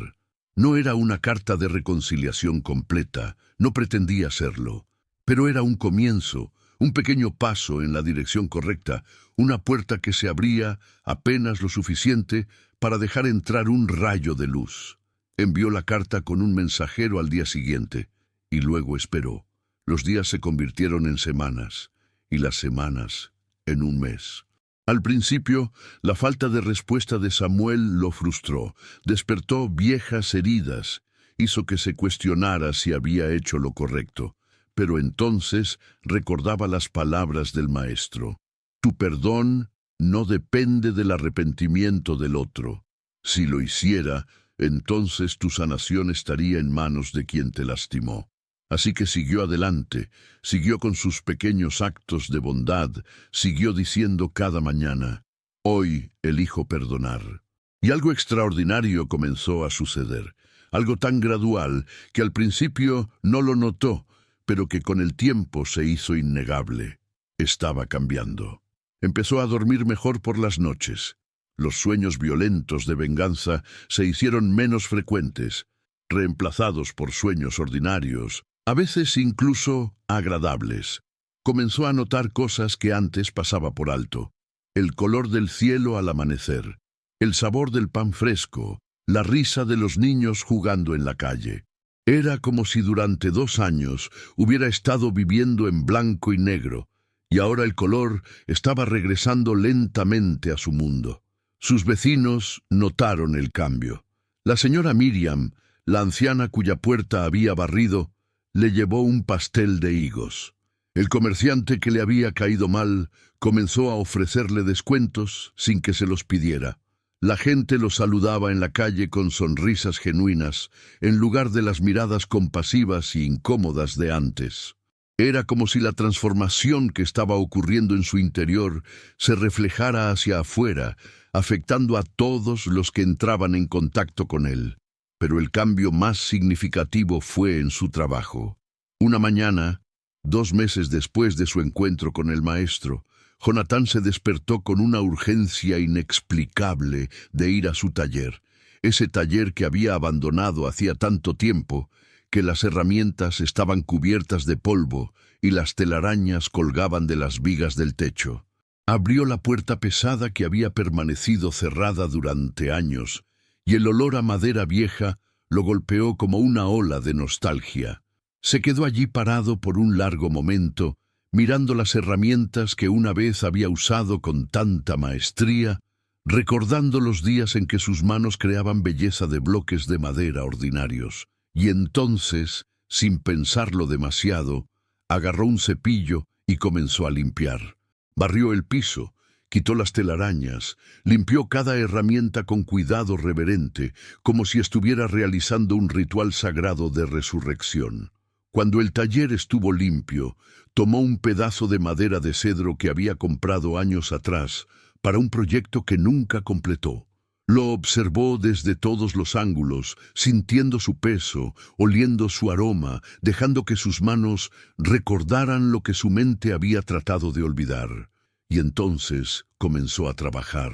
No era una carta de reconciliación completa, no pretendía serlo, pero era un comienzo, un pequeño paso en la dirección correcta, una puerta que se abría apenas lo suficiente para dejar entrar un rayo de luz. Envió la carta con un mensajero al día siguiente, y luego esperó. Los días se convirtieron en semanas, y las semanas en un mes. Al principio, la falta de respuesta de Samuel lo frustró, despertó viejas heridas, hizo que se cuestionara si había hecho lo correcto. Pero entonces recordaba las palabras del maestro. Tu perdón no depende del arrepentimiento del otro. Si lo hiciera, entonces tu sanación estaría en manos de quien te lastimó. Así que siguió adelante, siguió con sus pequeños actos de bondad, siguió diciendo cada mañana, hoy elijo perdonar. Y algo extraordinario comenzó a suceder, algo tan gradual que al principio no lo notó, pero que con el tiempo se hizo innegable. Estaba cambiando. Empezó a dormir mejor por las noches. Los sueños violentos de venganza se hicieron menos frecuentes, reemplazados por sueños ordinarios, a veces incluso agradables. Comenzó a notar cosas que antes pasaba por alto. El color del cielo al amanecer, el sabor del pan fresco, la risa de los niños jugando en la calle. Era como si durante 2 años hubiera estado viviendo en blanco y negro, y ahora el color estaba regresando lentamente a su mundo. Sus vecinos notaron el cambio. La señora Miriam, la anciana cuya puerta había barrido, le llevó un pastel de higos. El comerciante que le había caído mal comenzó a ofrecerle descuentos sin que se los pidiera. La gente lo saludaba en la calle con sonrisas genuinas, en lugar de las miradas compasivas y incómodas de antes. Era como si la transformación que estaba ocurriendo en su interior se reflejara hacia afuera, afectando a todos los que entraban en contacto con él. Pero el cambio más significativo fue en su trabajo. Una mañana, 2 meses después de su encuentro con el maestro, Jonathan se despertó con una urgencia inexplicable de ir a su taller, ese taller que había abandonado hacía tanto tiempo que las herramientas estaban cubiertas de polvo y las telarañas colgaban de las vigas del techo. Abrió la puerta pesada que había permanecido cerrada durante años, y el olor a madera vieja lo golpeó como una ola de nostalgia. Se quedó allí parado por un largo momento, mirando las herramientas que una vez había usado con tanta maestría, recordando los días en que sus manos creaban belleza de bloques de madera ordinarios. Y entonces, sin pensarlo demasiado, agarró un cepillo y comenzó a limpiar. Barrió el piso, quitó las telarañas, limpió cada herramienta con cuidado reverente, como si estuviera realizando un ritual sagrado de resurrección. Cuando el taller estuvo limpio, tomó un pedazo de madera de cedro que había comprado años atrás para un proyecto que nunca completó. Lo observó desde todos los ángulos, sintiendo su peso, oliendo su aroma, dejando que sus manos recordaran lo que su mente había tratado de olvidar. Y entonces comenzó a trabajar.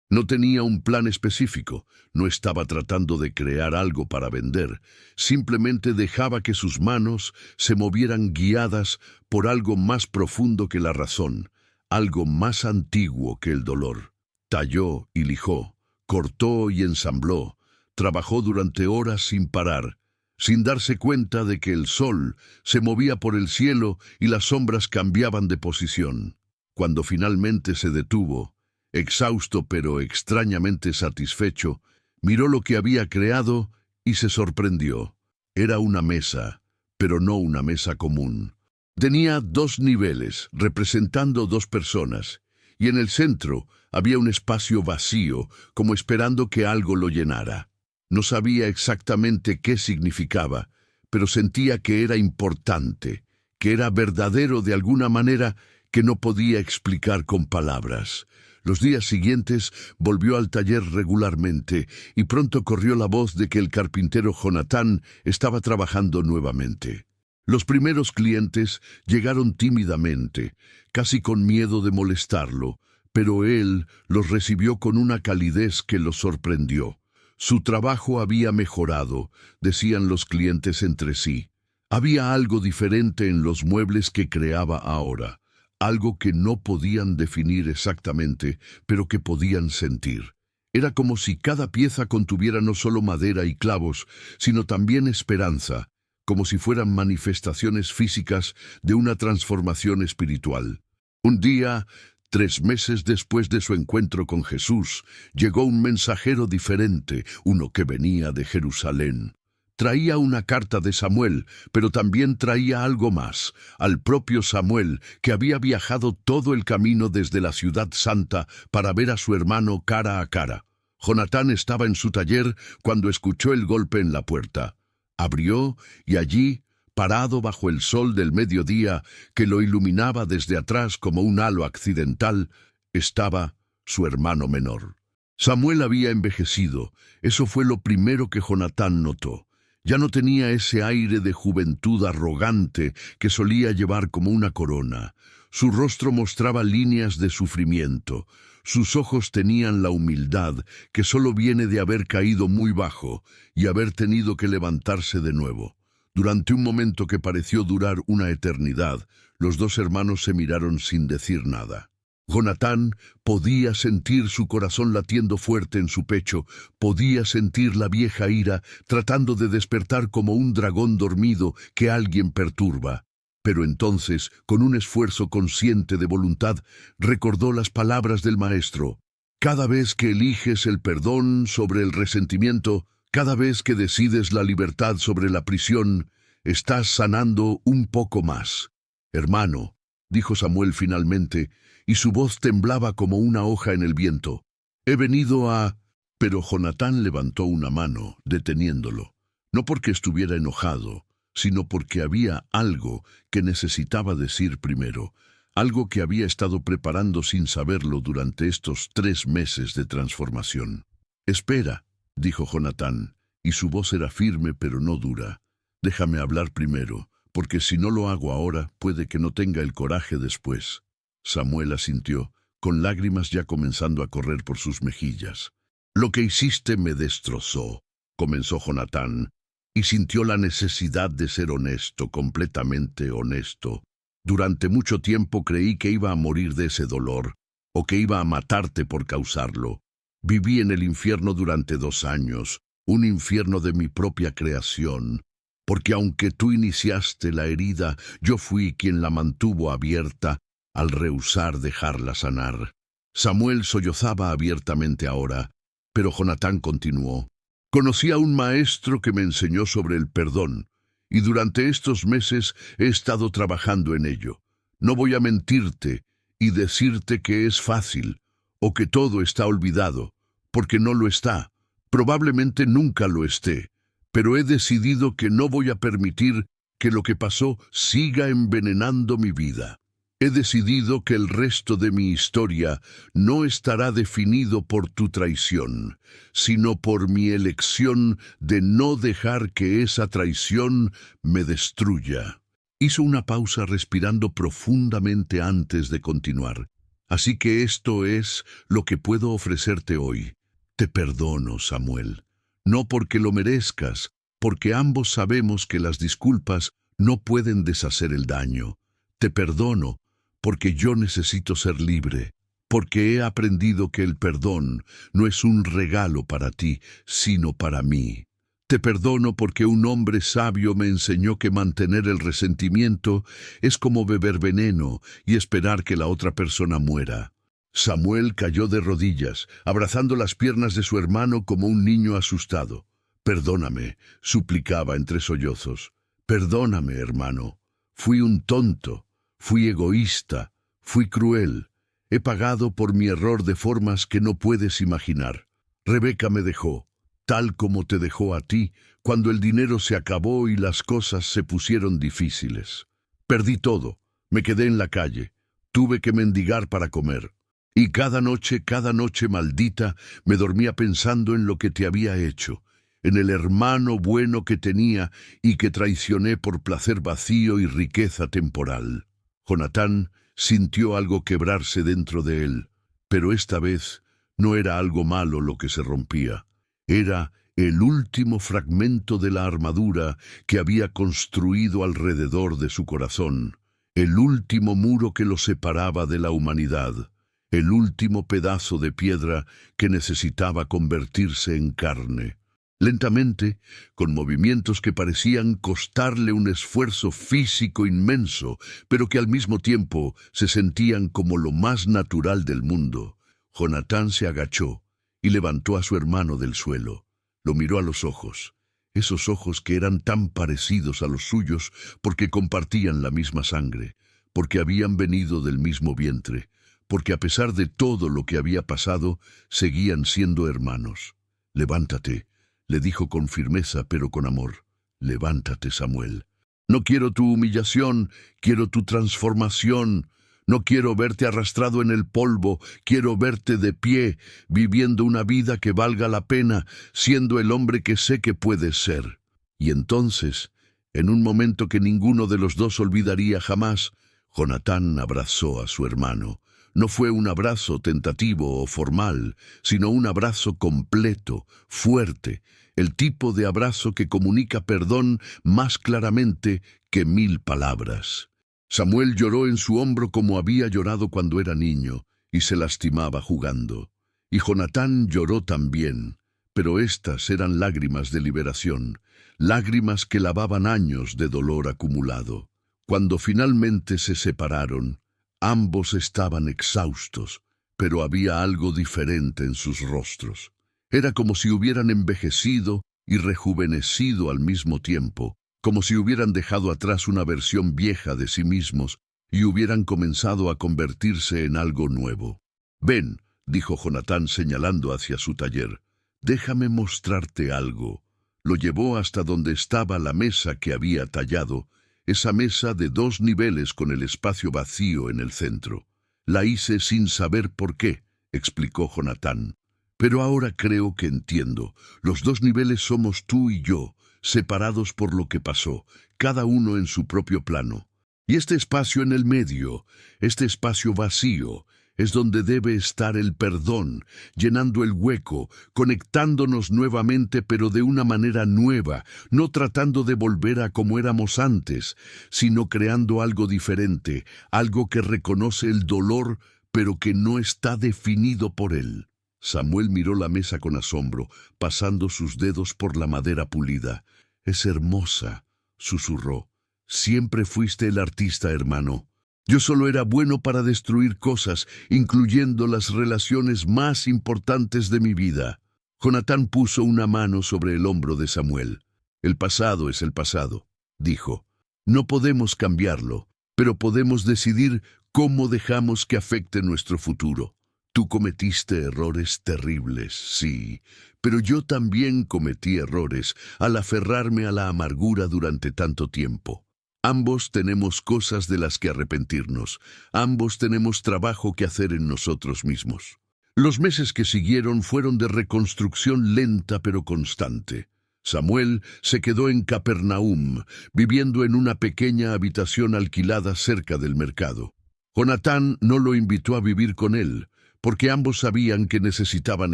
No tenía un plan específico, no estaba tratando de crear algo para vender, simplemente dejaba que sus manos se movieran guiadas por algo más profundo que la razón, algo más antiguo que el dolor. Talló y lijó, cortó y ensambló, trabajó durante horas sin parar, sin darse cuenta de que el sol se movía por el cielo y las sombras cambiaban de posición. Cuando finalmente se detuvo, Exhausto pero extrañamente satisfecho, miró lo que había creado y se sorprendió. Era una mesa, pero no una mesa común. Tenía 2 niveles, representando 2 personas, y en el centro había un espacio vacío, como esperando que algo lo llenara. No sabía exactamente qué significaba, pero sentía que era importante, que era verdadero de alguna manera que no podía explicar con palabras. Los días siguientes volvió al taller regularmente y pronto corrió la voz de que el carpintero Jonatán estaba trabajando nuevamente. Los primeros clientes llegaron tímidamente, casi con miedo de molestarlo, pero él los recibió con una calidez que los sorprendió. Su trabajo había mejorado, decían los clientes entre sí. Había algo diferente en los muebles que creaba ahora, algo que no podían definir exactamente, pero que podían sentir. Era como si cada pieza contuviera no solo madera y clavos, sino también esperanza, como si fueran manifestaciones físicas de una transformación espiritual. Un día, 3 meses después de su encuentro con Jesús, llegó un mensajero diferente, uno que venía de Jerusalén. Traía una carta de Samuel, pero también traía algo más, al propio Samuel, que había viajado todo el camino desde la ciudad santa para ver a su hermano cara a cara. Jonatán estaba en su taller cuando escuchó el golpe en la puerta. Abrió y allí, parado bajo el sol del mediodía, que lo iluminaba desde atrás como un halo accidental, estaba su hermano menor. Samuel había envejecido, eso fue lo primero que Jonatán notó. Ya no tenía ese aire de juventud arrogante que solía llevar como una corona. Su rostro mostraba líneas de sufrimiento. Sus ojos tenían la humildad que solo viene de haber caído muy bajo y haber tenido que levantarse de nuevo. Durante un momento que pareció durar una eternidad, los 2 hermanos se miraron sin decir nada. Jonatán podía sentir su corazón latiendo fuerte en su pecho, podía sentir la vieja ira tratando de despertar como un dragón dormido que alguien perturba. Pero entonces, con un esfuerzo consciente de voluntad, recordó las palabras del Maestro. Cada vez que eliges el perdón sobre el resentimiento, cada vez que decides la libertad sobre la prisión, estás sanando un poco más. Hermano, dijo Samuel finalmente, y su voz temblaba como una hoja en el viento. He venido a... Pero Jonatán levantó una mano, deteniéndolo. No porque estuviera enojado, sino porque había algo que necesitaba decir primero, algo que había estado preparando sin saberlo durante estos 3 meses de transformación. Espera, dijo Jonatán, y su voz era firme pero no dura. Déjame hablar primero, porque si no lo hago ahora, puede que no tenga el coraje después. Samuel asintió, con lágrimas ya comenzando a correr por sus mejillas. Lo que hiciste me destrozó, comenzó Jonatán, y sintió la necesidad de ser honesto, completamente honesto. Durante mucho tiempo creí que iba a morir de ese dolor, o que iba a matarte por causarlo. Viví en el infierno durante 2 años, un infierno de mi propia creación, porque aunque tú iniciaste la herida, yo fui quien la mantuvo abierta al rehusar dejarla sanar. Samuel sollozaba abiertamente ahora, pero Jonatán continuó. Conocí a un maestro que me enseñó sobre el perdón, y durante estos meses he estado trabajando en ello. No voy a mentirte y decirte que es fácil, o que todo está olvidado, porque no lo está. Probablemente nunca lo esté, pero he decidido que no voy a permitir que lo que pasó siga envenenando mi vida. He decidido que el resto de mi historia no estará definido por tu traición, sino por mi elección de no dejar que esa traición me destruya. Hizo una pausa respirando profundamente antes de continuar. Así que esto es lo que puedo ofrecerte hoy. Te perdono, Samuel. No porque lo merezcas, porque ambos sabemos que las disculpas no pueden deshacer el daño. Te perdono porque yo necesito ser libre, porque he aprendido que el perdón no es un regalo para ti, sino para mí. Te perdono porque un hombre sabio me enseñó que mantener el resentimiento es como beber veneno y esperar que la otra persona muera. Samuel cayó de rodillas, abrazando las piernas de su hermano como un niño asustado. «Perdóname», suplicaba entre sollozos. «Perdóname, hermano. Fui un tonto, fui egoísta, fui cruel. He pagado por mi error de formas que no puedes imaginar. Rebeca me dejó, tal como te dejó a ti, cuando el dinero se acabó y las cosas se pusieron difíciles. Perdí todo, me quedé en la calle, tuve que mendigar para comer. Y cada noche maldita, me dormía pensando en lo que te había hecho, en el hermano bueno que tenía y que traicioné por placer vacío y riqueza temporal». Jonatán sintió algo quebrarse dentro de él, pero esta vez no era algo malo lo que se rompía. Era el último fragmento de la armadura que había construido alrededor de su corazón, el último muro que lo separaba de la humanidad, el último pedazo de piedra que necesitaba convertirse en carne. Lentamente, con movimientos que parecían costarle un esfuerzo físico inmenso, pero que al mismo tiempo se sentían como lo más natural del mundo, Jonatán se agachó y levantó a su hermano del suelo. Lo miró a los ojos, esos ojos que eran tan parecidos a los suyos porque compartían la misma sangre, porque habían venido del mismo vientre, porque a pesar de todo lo que había pasado, seguían siendo hermanos. «Levántate», le dijo con firmeza pero con amor. «Levántate, Samuel. No quiero tu humillación, quiero tu transformación. No quiero verte arrastrado en el polvo, quiero verte de pie, viviendo una vida que valga la pena, siendo el hombre que sé que puedes ser». Y entonces, en un momento que ninguno de los dos olvidaría jamás, Jonatán abrazó a su hermano. No fue un abrazo tentativo o formal, sino un abrazo completo, fuerte, el tipo de abrazo que comunica perdón más claramente que 1000 palabras. Samuel lloró en su hombro como había llorado cuando era niño, y se lastimaba jugando. Y Jonatán lloró también, pero estas eran lágrimas de liberación, lágrimas que lavaban años de dolor acumulado. Cuando finalmente se separaron, ambos estaban exhaustos, pero había algo diferente en sus rostros. Era como si hubieran envejecido y rejuvenecido al mismo tiempo, como si hubieran dejado atrás una versión vieja de sí mismos y hubieran comenzado a convertirse en algo nuevo. «Ven», dijo Jonatán señalando hacia su taller, «déjame mostrarte algo». Lo llevó hasta donde estaba la mesa que había tallado, esa mesa de 2 niveles con el espacio vacío en el centro. «La hice sin saber por qué», explicó Jonatán. «Pero ahora creo que entiendo. Los 2 niveles somos tú y yo, separados por lo que pasó, cada uno en su propio plano. Y este espacio en el medio, este espacio vacío, es donde debe estar el perdón, llenando el hueco, conectándonos nuevamente pero de una manera nueva, no tratando de volver a como éramos antes, sino creando algo diferente, algo que reconoce el dolor pero que no está definido por él». Samuel miró la mesa con asombro, pasando sus dedos por la madera pulida. «Es hermosa», susurró. «Siempre fuiste el artista, hermano. Yo solo era bueno para destruir cosas, incluyendo las relaciones más importantes de mi vida». Jonatán puso una mano sobre el hombro de Samuel. «El pasado es el pasado», dijo. «No podemos cambiarlo, pero podemos decidir cómo dejamos que afecte nuestro futuro. Tú cometiste errores terribles, sí, pero yo también cometí errores al aferrarme a la amargura durante tanto tiempo. Ambos tenemos cosas de las que arrepentirnos, ambos tenemos trabajo que hacer en nosotros mismos». Los meses que siguieron fueron de reconstrucción lenta pero constante. Samuel se quedó en Capernaum, viviendo en una pequeña habitación alquilada cerca del mercado. Jonatán no lo invitó a vivir con él, porque ambos sabían que necesitaban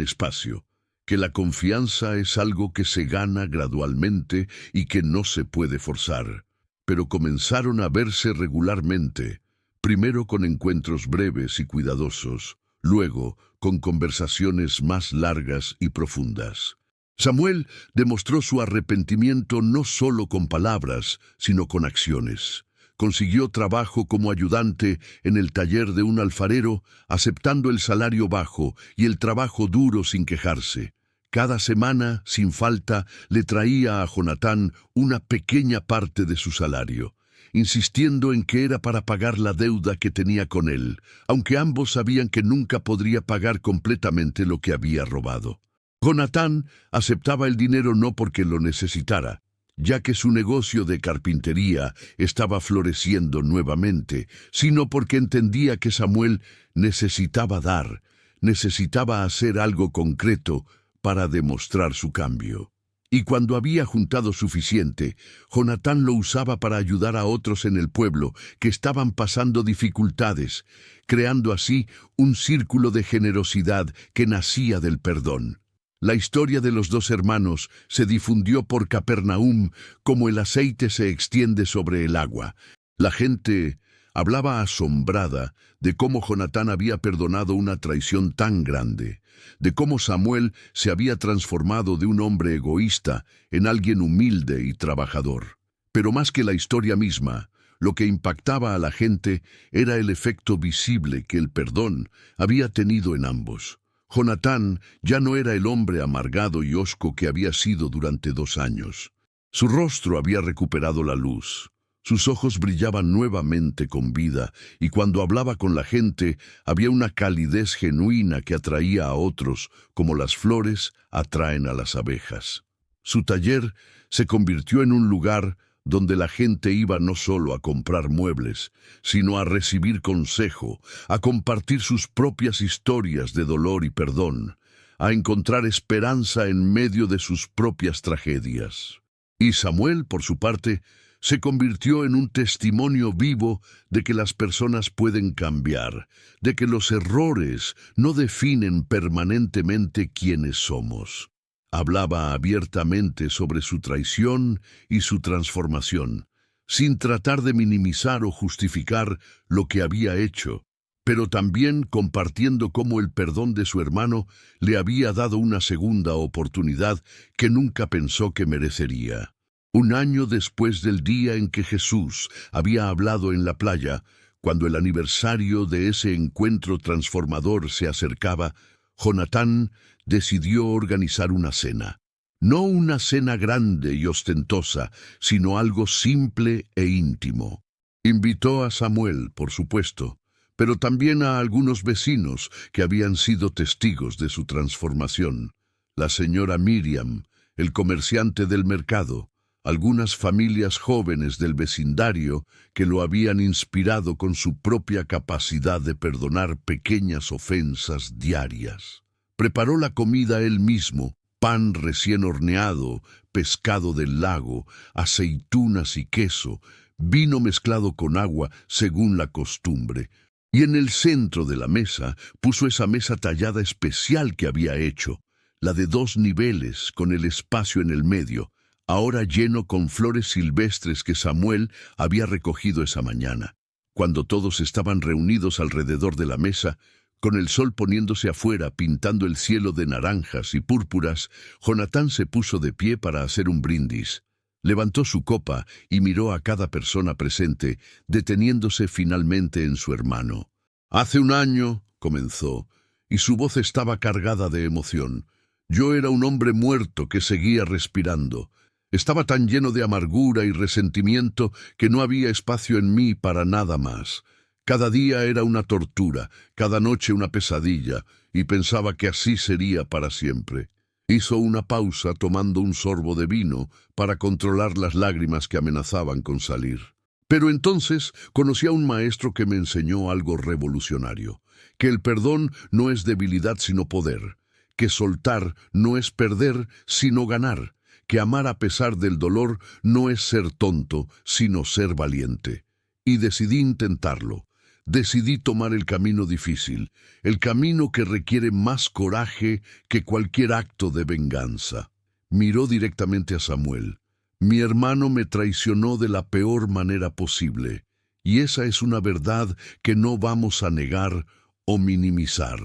espacio, que la confianza es algo que se gana gradualmente y que no se puede forzar. Pero comenzaron a verse regularmente, primero con encuentros breves y cuidadosos, luego con conversaciones más largas y profundas. Samuel demostró su arrepentimiento no solo con palabras, sino con acciones. Consiguió trabajo como ayudante en el taller de un alfarero, aceptando el salario bajo y el trabajo duro sin quejarse. Cada semana, sin falta, le traía a Jonatán una pequeña parte de su salario, insistiendo en que era para pagar la deuda que tenía con él, aunque ambos sabían que nunca podría pagar completamente lo que había robado. Jonatán aceptaba el dinero no porque lo necesitara, ya que su negocio de carpintería estaba floreciendo nuevamente, sino porque entendía que Samuel necesitaba dar, necesitaba hacer algo concreto para demostrar su cambio. Y cuando había juntado suficiente, Jonatán lo usaba para ayudar a otros en el pueblo que estaban pasando dificultades, creando así un círculo de generosidad que nacía del perdón. La historia de los dos hermanos se difundió por Capernaum como el aceite se extiende sobre el agua. La gente hablaba asombrada de cómo Jonatán había perdonado una traición tan grande, de cómo Samuel se había transformado de un hombre egoísta en alguien humilde y trabajador. Pero más que la historia misma, lo que impactaba a la gente era el efecto visible que el perdón había tenido en ambos. Jonatán ya no era el hombre amargado y hosco que había sido durante 2 años. Su rostro había recuperado la luz. Sus ojos brillaban nuevamente con vida, y cuando hablaba con la gente había una calidez genuina que atraía a otros, como las flores atraen a las abejas. Su taller se convirtió en un lugar donde la gente iba no solo a comprar muebles, sino a recibir consejo, a compartir sus propias historias de dolor y perdón, a encontrar esperanza en medio de sus propias tragedias. Y Samuel, por su parte, se convirtió en un testimonio vivo de que las personas pueden cambiar, de que los errores no definen permanentemente quiénes somos. Hablaba abiertamente sobre su traición y su transformación, sin tratar de minimizar o justificar lo que había hecho, pero también compartiendo cómo el perdón de su hermano le había dado una segunda oportunidad que nunca pensó que merecería. 1 año después del día en que Jesús había hablado en la playa, cuando el aniversario de ese encuentro transformador se acercaba, Jonatán decidió organizar una cena. No una cena grande y ostentosa, sino algo simple e íntimo. Invitó a Samuel, por supuesto, pero también a algunos vecinos que habían sido testigos de su transformación. La señora Miriam, el comerciante del mercado, algunas familias jóvenes del vecindario que lo habían inspirado con su propia capacidad de perdonar pequeñas ofensas diarias. Preparó la comida él mismo, pan recién horneado, pescado del lago, aceitunas y queso, vino mezclado con agua según la costumbre. Y en el centro de la mesa puso esa mesa tallada especial que había hecho, la de 2 niveles con el espacio en el medio, ahora lleno con flores silvestres que Samuel había recogido esa mañana. Cuando todos estaban reunidos alrededor de la mesa, con el sol poniéndose afuera pintando el cielo de naranjas y púrpuras, Jonatán se puso de pie para hacer un brindis. Levantó su copa y miró a cada persona presente, deteniéndose finalmente en su hermano. «Hace 1 año», comenzó, y su voz estaba cargada de emoción. «Yo era un hombre muerto que seguía respirando. Estaba tan lleno de amargura y resentimiento que no había espacio en mí para nada más. Cada día era una tortura, cada noche una pesadilla, y pensaba que así sería para siempre». Hizo una pausa tomando un sorbo de vino para controlar las lágrimas que amenazaban con salir. Pero entonces conocí a un maestro que me enseñó algo revolucionario, que el perdón no es debilidad sino poder, que soltar no es perder sino ganar, que amar a pesar del dolor no es ser tonto sino ser valiente. Y decidí intentarlo. Decidí tomar el camino difícil, el camino que requiere más coraje que cualquier acto de venganza. Miró directamente a Samuel. Mi hermano me traicionó de la peor manera posible, y esa es una verdad que no vamos a negar o minimizar.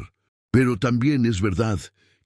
Pero también es verdad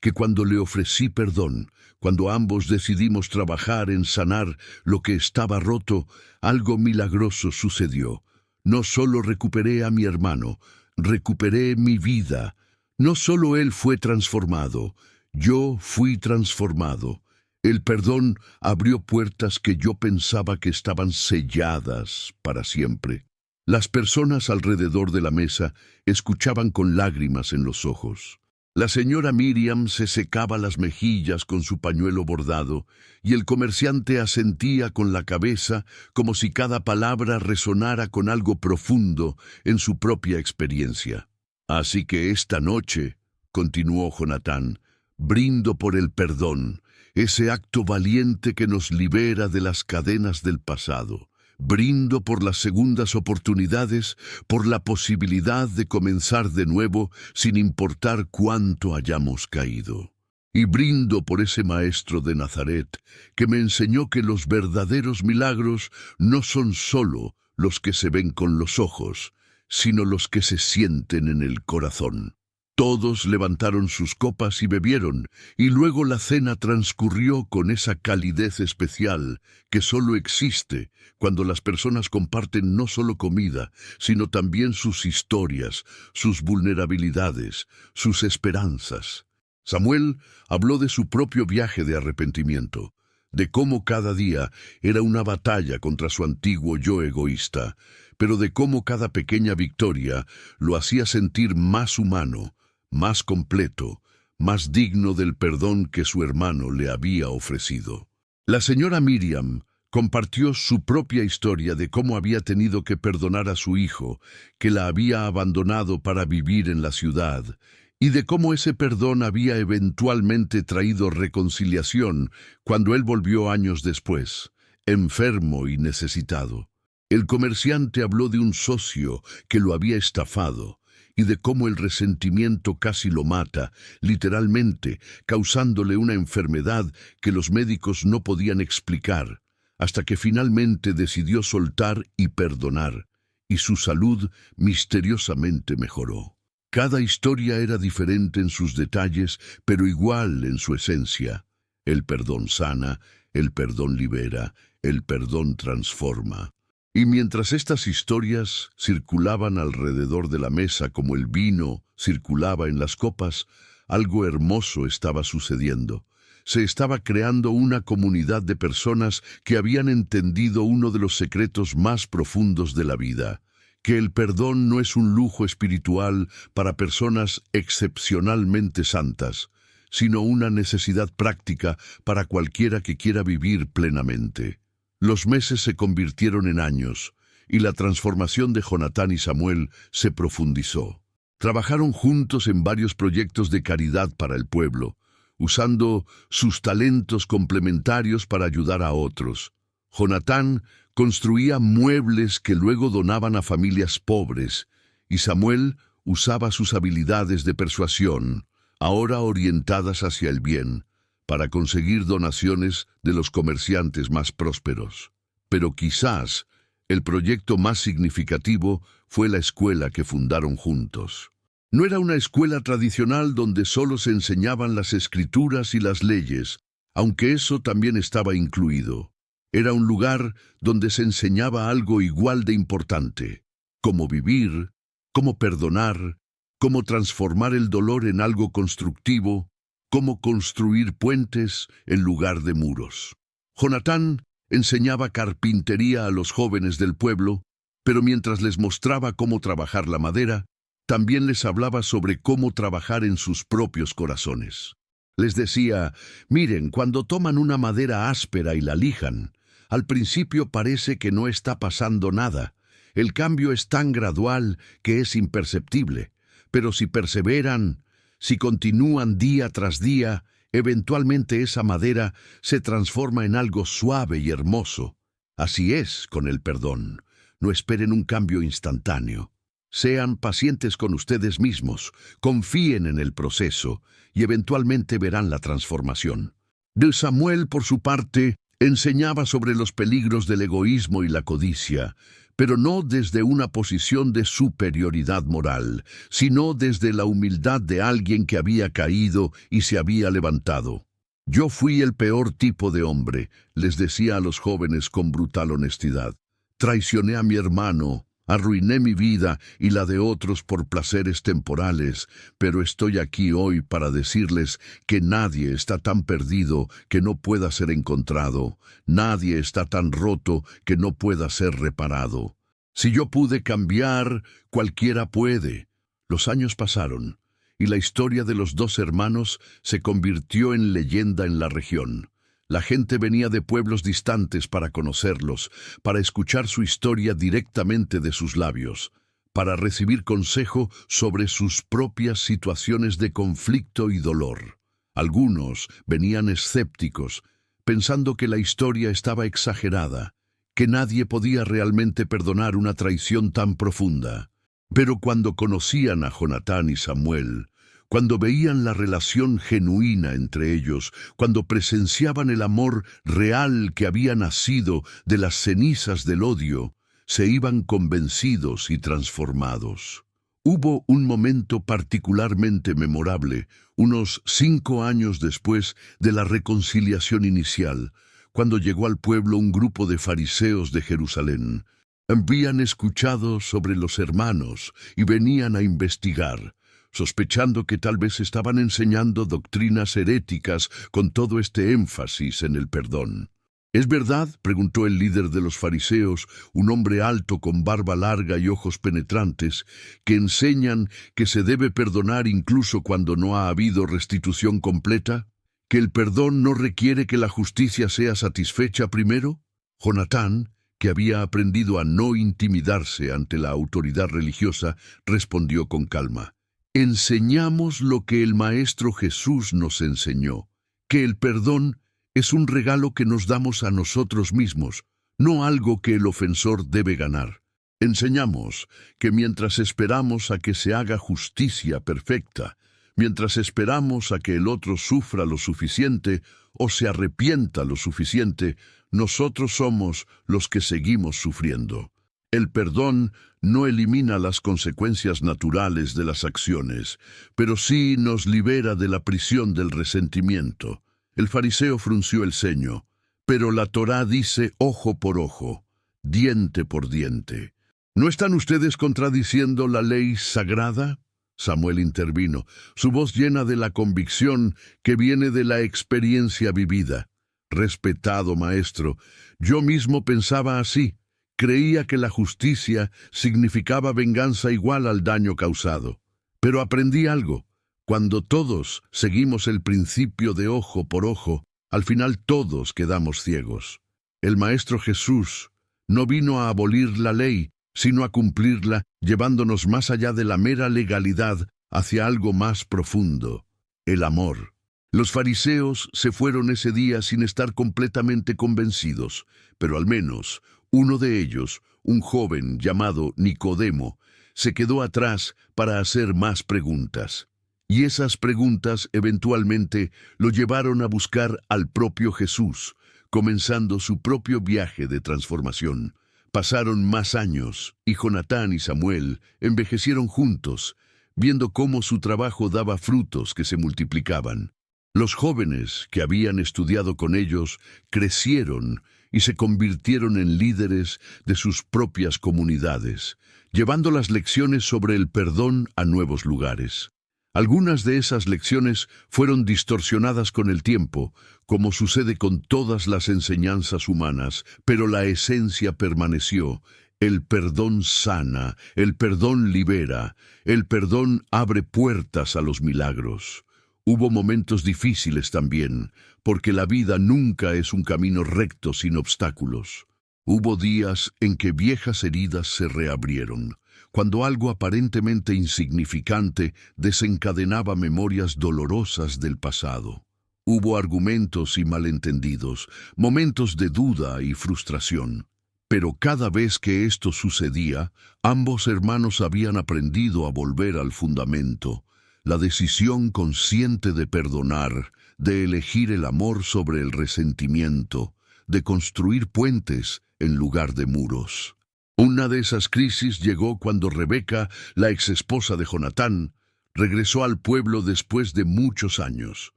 que cuando le ofrecí perdón, cuando ambos decidimos trabajar en sanar lo que estaba roto, algo milagroso sucedió. No solo recuperé a mi hermano, recuperé mi vida. No solo él fue transformado, yo fui transformado. El perdón abrió puertas que yo pensaba que estaban selladas para siempre. Las personas alrededor de la mesa escuchaban con lágrimas en los ojos. La señora Miriam se secaba las mejillas con su pañuelo bordado y el comerciante asentía con la cabeza como si cada palabra resonara con algo profundo en su propia experiencia. Así que esta noche, continuó Jonatán, brindo por el perdón, ese acto valiente que nos libera de las cadenas del pasado. Brindo por las segundas oportunidades, por la posibilidad de comenzar de nuevo sin importar cuánto hayamos caído. Y brindo por ese maestro de Nazaret que me enseñó que los verdaderos milagros no son solo los que se ven con los ojos, sino los que se sienten en el corazón. Todos levantaron sus copas y bebieron, y luego la cena transcurrió con esa calidez especial que solo existe cuando las personas comparten no solo comida, sino también sus historias, sus vulnerabilidades, sus esperanzas. Samuel habló de su propio viaje de arrepentimiento, de cómo cada día era una batalla contra su antiguo yo egoísta, pero de cómo cada pequeña victoria lo hacía sentir más humano, más completo, más digno del perdón que su hermano le había ofrecido. La señora Miriam compartió su propia historia de cómo había tenido que perdonar a su hijo, que la había abandonado para vivir en la ciudad, y de cómo ese perdón había eventualmente traído reconciliación cuando él volvió años después, enfermo y necesitado. El comerciante habló de un socio que lo había estafado, y de cómo el resentimiento casi lo mata, literalmente, causándole una enfermedad que los médicos no podían explicar, hasta que finalmente decidió soltar y perdonar, y su salud misteriosamente mejoró. Cada historia era diferente en sus detalles, pero igual en su esencia. El perdón sana, el perdón libera, el perdón transforma. Y mientras estas historias circulaban alrededor de la mesa como el vino circulaba en las copas, algo hermoso estaba sucediendo. Se estaba creando una comunidad de personas que habían entendido uno de los secretos más profundos de la vida, que el perdón no es un lujo espiritual para personas excepcionalmente santas, sino una necesidad práctica para cualquiera que quiera vivir plenamente. Los meses se convirtieron en años, y la transformación de Jonatán y Samuel se profundizó. Trabajaron juntos en varios proyectos de caridad para el pueblo, usando sus talentos complementarios para ayudar a otros. Jonatán construía muebles que luego donaban a familias pobres, y Samuel usaba sus habilidades de persuasión, ahora orientadas hacia el bien, para conseguir donaciones de los comerciantes más prósperos. Pero quizás el proyecto más significativo fue la escuela que fundaron juntos. No era una escuela tradicional donde solo se enseñaban las escrituras y las leyes, aunque eso también estaba incluido. Era un lugar donde se enseñaba algo igual de importante: cómo vivir, cómo perdonar, cómo transformar el dolor en algo constructivo, cómo construir puentes en lugar de muros. Jonatán enseñaba carpintería a los jóvenes del pueblo, pero mientras les mostraba cómo trabajar la madera, también les hablaba sobre cómo trabajar en sus propios corazones. Les decía: miren, cuando toman una madera áspera y la lijan, al principio parece que no está pasando nada. El cambio es tan gradual que es imperceptible, pero si perseveran, si continúan día tras día, eventualmente esa madera se transforma en algo suave y hermoso. Así es con el perdón. No esperen un cambio instantáneo. Sean pacientes con ustedes mismos, confíen en el proceso y eventualmente verán la transformación. De Samuel, por su parte, enseñaba sobre los peligros del egoísmo y la codicia, pero no desde una posición de superioridad moral, sino desde la humildad de alguien que había caído y se había levantado. Yo fui el peor tipo de hombre, les decía a los jóvenes con brutal honestidad. Traicioné a mi hermano, arruiné mi vida y la de otros por placeres temporales, pero estoy aquí hoy para decirles que nadie está tan perdido que no pueda ser encontrado, nadie está tan roto que no pueda ser reparado. Si yo pude cambiar, cualquiera puede. Los años pasaron, y la historia de los dos hermanos se convirtió en leyenda en la región. La gente venía de pueblos distantes para conocerlos, para escuchar su historia directamente de sus labios, para recibir consejo sobre sus propias situaciones de conflicto y dolor. Algunos venían escépticos, pensando que la historia estaba exagerada, que nadie podía realmente perdonar una traición tan profunda. Pero cuando conocían a Jonatán y Samuel, cuando veían la relación genuina entre ellos, cuando presenciaban el amor real que había nacido de las cenizas del odio, se iban convencidos y transformados. Hubo un momento particularmente memorable, unos 5 años después de la reconciliación inicial, cuando llegó al pueblo un grupo de fariseos de Jerusalén. Habían escuchado sobre los hermanos y venían a investigar, sospechando que tal vez estaban enseñando doctrinas heréticas con todo este énfasis en el perdón. ¿Es verdad?, preguntó el líder de los fariseos, un hombre alto con barba larga y ojos penetrantes, que enseñan que se debe perdonar incluso cuando no ha habido restitución completa, que el perdón no requiere que la justicia sea satisfecha primero. Jonatán, que había aprendido a no intimidarse ante la autoridad religiosa, respondió con calma: enseñamos lo que el Maestro Jesús nos enseñó, que el perdón es un regalo que nos damos a nosotros mismos, no algo que el ofensor debe ganar. Enseñamos que mientras esperamos a que se haga justicia perfecta, mientras esperamos a que el otro sufra lo suficiente o se arrepienta lo suficiente, nosotros somos los que seguimos sufriendo. El perdón no elimina las consecuencias naturales de las acciones, pero sí nos libera de la prisión del resentimiento. El fariseo frunció el ceño, pero la Torá dice ojo por ojo, diente por diente. ¿No están ustedes contradiciendo la ley sagrada? Samuel intervino, su voz llena de la convicción que viene de la experiencia vivida. Respetado maestro, yo mismo pensaba así. Creía que la justicia significaba venganza igual al daño causado. Pero aprendí algo. Cuando todos seguimos el principio de ojo por ojo, al final todos quedamos ciegos. El Maestro Jesús no vino a abolir la ley, sino a cumplirla, llevándonos más allá de la mera legalidad hacia algo más profundo, el amor. Los fariseos se fueron ese día sin estar completamente convencidos, pero al menos uno de ellos, un joven llamado Nicodemo, se quedó atrás para hacer más preguntas. Y esas preguntas eventualmente lo llevaron a buscar al propio Jesús, comenzando su propio viaje de transformación. Pasaron más años, y Jonatán y Samuel envejecieron juntos, viendo cómo su trabajo daba frutos que se multiplicaban. Los jóvenes que habían estudiado con ellos crecieron y se convirtieron en líderes de sus propias comunidades, llevando las lecciones sobre el perdón a nuevos lugares. Algunas de esas lecciones fueron distorsionadas con el tiempo, como sucede con todas las enseñanzas humanas, pero la esencia permaneció. El perdón sana, el perdón libera, el perdón abre puertas a los milagros. Hubo momentos difíciles también, porque la vida nunca es un camino recto sin obstáculos. Hubo días en que viejas heridas se reabrieron, cuando algo aparentemente insignificante desencadenaba memorias dolorosas del pasado. Hubo argumentos y malentendidos, momentos de duda y frustración. Pero cada vez que esto sucedía, ambos hermanos habían aprendido a volver al fundamento, la decisión consciente de perdonar, de elegir el amor sobre el resentimiento, de construir puentes en lugar de muros. Una de esas crisis llegó cuando Rebeca, la exesposa de Jonatán, regresó al pueblo después de muchos años.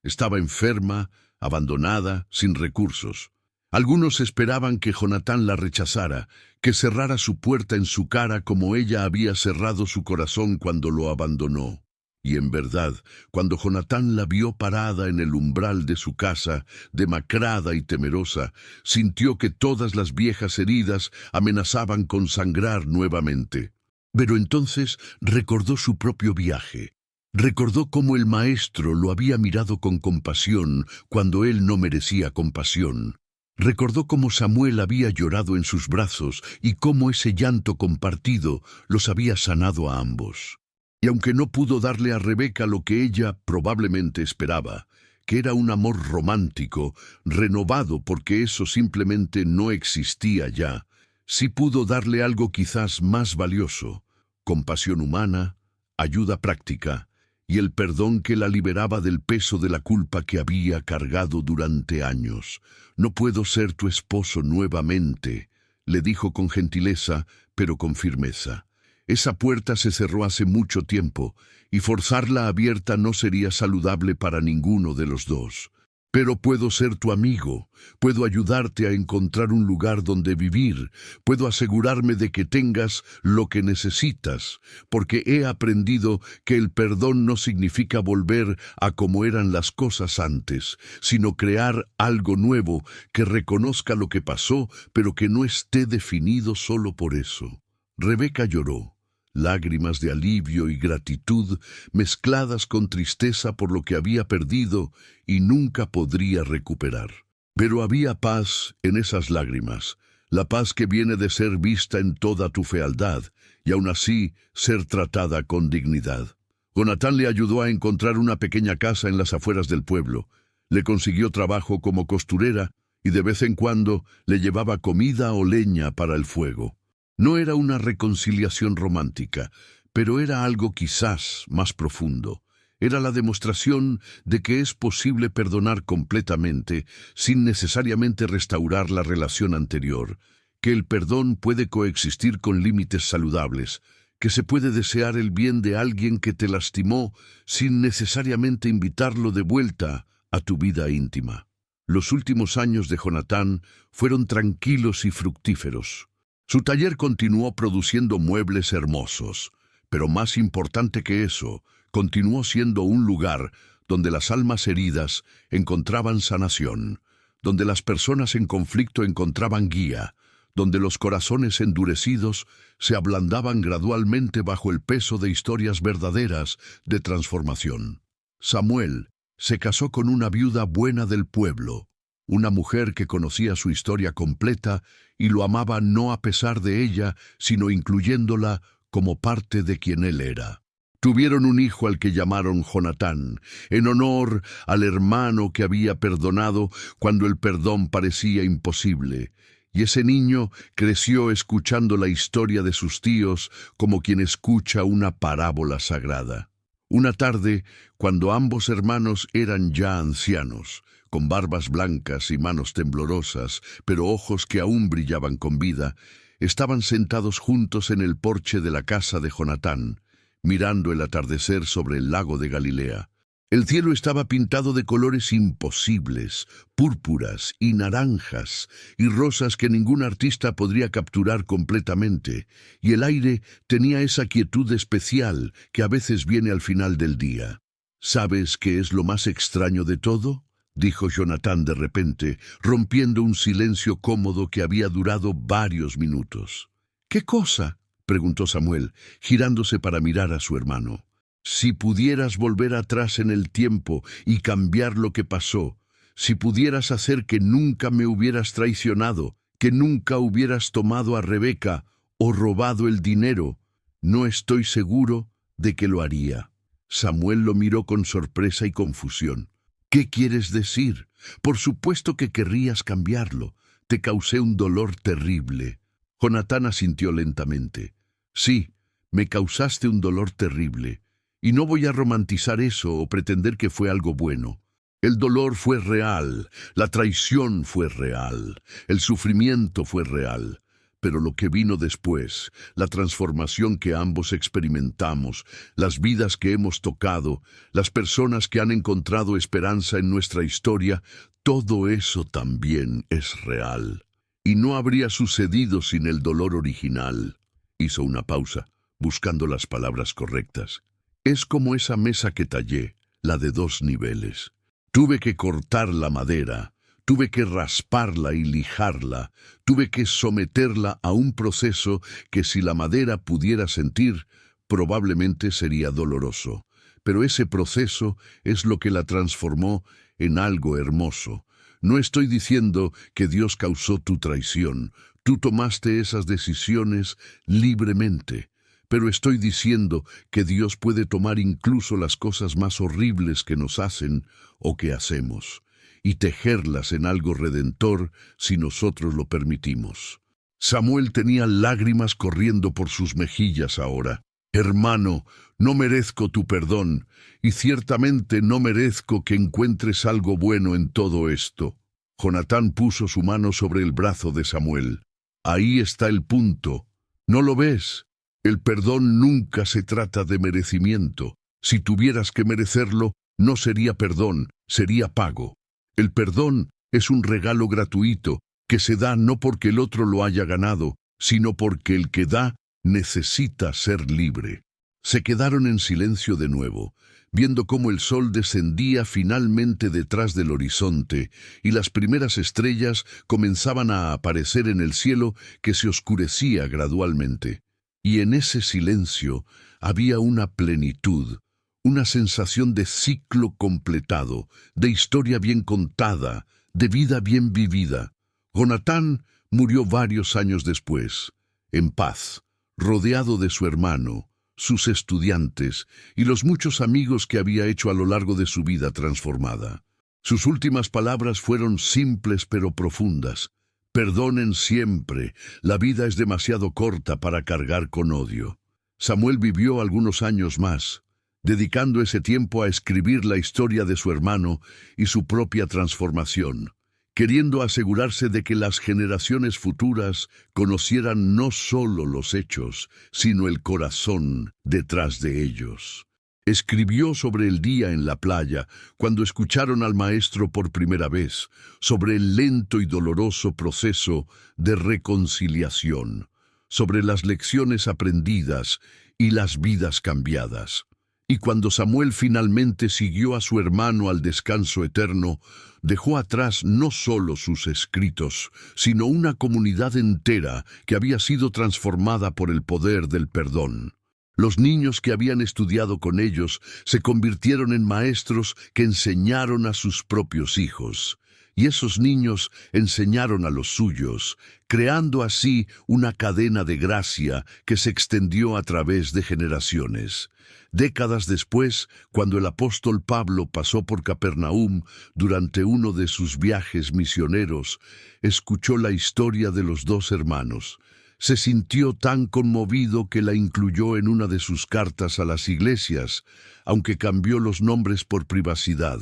Estaba enferma, abandonada, sin recursos. Algunos esperaban que Jonatán la rechazara, que cerrara su puerta en su cara como ella había cerrado su corazón cuando lo abandonó. Y en verdad, cuando Jonatán la vio parada en el umbral de su casa, demacrada y temerosa, sintió que todas las viejas heridas amenazaban con sangrar nuevamente. Pero entonces recordó su propio viaje. Recordó cómo el maestro lo había mirado con compasión cuando él no merecía compasión. Recordó cómo Samuel había llorado en sus brazos y cómo ese llanto compartido los había sanado a ambos. Y aunque no pudo darle a Rebeca lo que ella probablemente esperaba, que era un amor romántico, renovado porque eso simplemente no existía ya, sí pudo darle algo quizás más valioso: compasión humana, ayuda práctica y el perdón que la liberaba del peso de la culpa que había cargado durante años. «No puedo ser tu esposo nuevamente», le dijo con gentileza, pero con firmeza. Esa puerta se cerró hace mucho tiempo, y forzarla abierta no sería saludable para ninguno de los dos. «Pero puedo ser tu amigo, puedo ayudarte a encontrar un lugar donde vivir, puedo asegurarme de que tengas lo que necesitas, porque he aprendido que el perdón no significa volver a como eran las cosas antes, sino crear algo nuevo que reconozca lo que pasó, pero que no esté definido solo por eso». Rebeca lloró. Lágrimas de alivio y gratitud mezcladas con tristeza por lo que había perdido y nunca podría recuperar. Pero había paz en esas lágrimas, la paz que viene de ser vista en toda tu fealdad y aún así ser tratada con dignidad. Jonatán le ayudó a encontrar una pequeña casa en las afueras del pueblo, le consiguió trabajo como costurera y de vez en cuando le llevaba comida o leña para el fuego. No era una reconciliación romántica, pero era algo quizás más profundo. Era la demostración de que es posible perdonar completamente sin necesariamente restaurar la relación anterior, que el perdón puede coexistir con límites saludables, que se puede desear el bien de alguien que te lastimó sin necesariamente invitarlo de vuelta a tu vida íntima. Los últimos años de Jonatán fueron tranquilos y fructíferos. Su taller continuó produciendo muebles hermosos, pero más importante que eso, continuó siendo un lugar donde las almas heridas encontraban sanación, donde las personas en conflicto encontraban guía, donde los corazones endurecidos se ablandaban gradualmente bajo el peso de historias verdaderas de transformación. Samuel se casó con una viuda buena del pueblo, una mujer que conocía su historia completa y lo amaba no a pesar de ella, sino incluyéndola como parte de quien él era. Tuvieron un hijo al que llamaron Jonatán, en honor al hermano que había perdonado cuando el perdón parecía imposible. Y ese niño creció escuchando la historia de sus tíos como quien escucha una parábola sagrada. Una tarde, cuando ambos hermanos eran ya ancianos, con barbas blancas y manos temblorosas, pero ojos que aún brillaban con vida, estaban sentados juntos en el porche de la casa de Jonatán, mirando el atardecer sobre el lago de Galilea. El cielo estaba pintado de colores imposibles, púrpuras y naranjas, y rosas que ningún artista podría capturar completamente, y el aire tenía esa quietud especial que a veces viene al final del día. ¿Sabes qué es lo más extraño de todo?, dijo Jonatán de repente, rompiendo un silencio cómodo que había durado varios minutos. «¿Qué cosa?», preguntó Samuel, girándose para mirar a su hermano. «Si pudieras volver atrás en el tiempo y cambiar lo que pasó, si pudieras hacer que nunca me hubieras traicionado, que nunca hubieras tomado a Rebeca o robado el dinero, no estoy seguro de que lo haría». Samuel lo miró con sorpresa y confusión. «¿Qué quieres decir? Por supuesto que querrías cambiarlo. Te causé un dolor terrible». Jonatán asintió lentamente. «Sí, me causaste un dolor terrible. Y no voy a romantizar eso o pretender que fue algo bueno. El dolor fue real, la traición fue real, el sufrimiento fue real. Pero lo que vino después, la transformación que ambos experimentamos, las vidas que hemos tocado, las personas que han encontrado esperanza en nuestra historia, todo eso también es real. Y no habría sucedido sin el dolor original. Hizo una pausa, buscando las palabras correctas. Es como esa mesa que tallé, la de 2 niveles. Tuve que cortar la madera, tuve que rasparla y lijarla, tuve que someterla a un proceso que si la madera pudiera sentir, probablemente sería doloroso. Pero ese proceso es lo que la transformó en algo hermoso. No estoy diciendo que Dios causó tu traición, tú tomaste esas decisiones libremente. Pero estoy diciendo que Dios puede tomar incluso las cosas más horribles que nos hacen o que hacemos, y tejerlas en algo redentor si nosotros lo permitimos. Samuel tenía lágrimas corriendo por sus mejillas ahora. Hermano, no merezco tu perdón, y ciertamente no merezco que encuentres algo bueno en todo esto. Jonatán puso su mano sobre el brazo de Samuel. Ahí está el punto. ¿No lo ves? El perdón nunca se trata de merecimiento. Si tuvieras que merecerlo, no sería perdón, sería pago. El perdón es un regalo gratuito que se da no porque el otro lo haya ganado, sino porque el que da necesita ser libre. Se quedaron en silencio de nuevo, viendo cómo el sol descendía finalmente detrás del horizonte y las primeras estrellas comenzaban a aparecer en el cielo que se oscurecía gradualmente. Y en ese silencio había una plenitud, una sensación de ciclo completado, de historia bien contada, de vida bien vivida. Jonatán murió varios años después, en paz, rodeado de su hermano, sus estudiantes y los muchos amigos que había hecho a lo largo de su vida transformada. Sus últimas palabras fueron simples pero profundas. Perdonen siempre, la vida es demasiado corta para cargar con odio. Samuel vivió algunos años más, dedicando ese tiempo a escribir la historia de su hermano y su propia transformación, queriendo asegurarse de que las generaciones futuras conocieran no solo los hechos, sino el corazón detrás de ellos. Escribió sobre el día en la playa, cuando escucharon al maestro por primera vez, sobre el lento y doloroso proceso de reconciliación, sobre las lecciones aprendidas y las vidas cambiadas. Y cuando Samuel finalmente siguió a su hermano al descanso eterno, dejó atrás no solo sus escritos, sino una comunidad entera que había sido transformada por el poder del perdón. Los niños que habían estudiado con ellos se convirtieron en maestros que enseñaron a sus propios hijos, y esos niños enseñaron a los suyos, creando así una cadena de gracia que se extendió a través de generaciones. Décadas después, cuando el apóstol Pablo pasó por Capernaum durante uno de sus viajes misioneros, escuchó la historia de los 2 hermanos. Se sintió tan conmovido que la incluyó en una de sus cartas a las iglesias, aunque cambió los nombres por privacidad.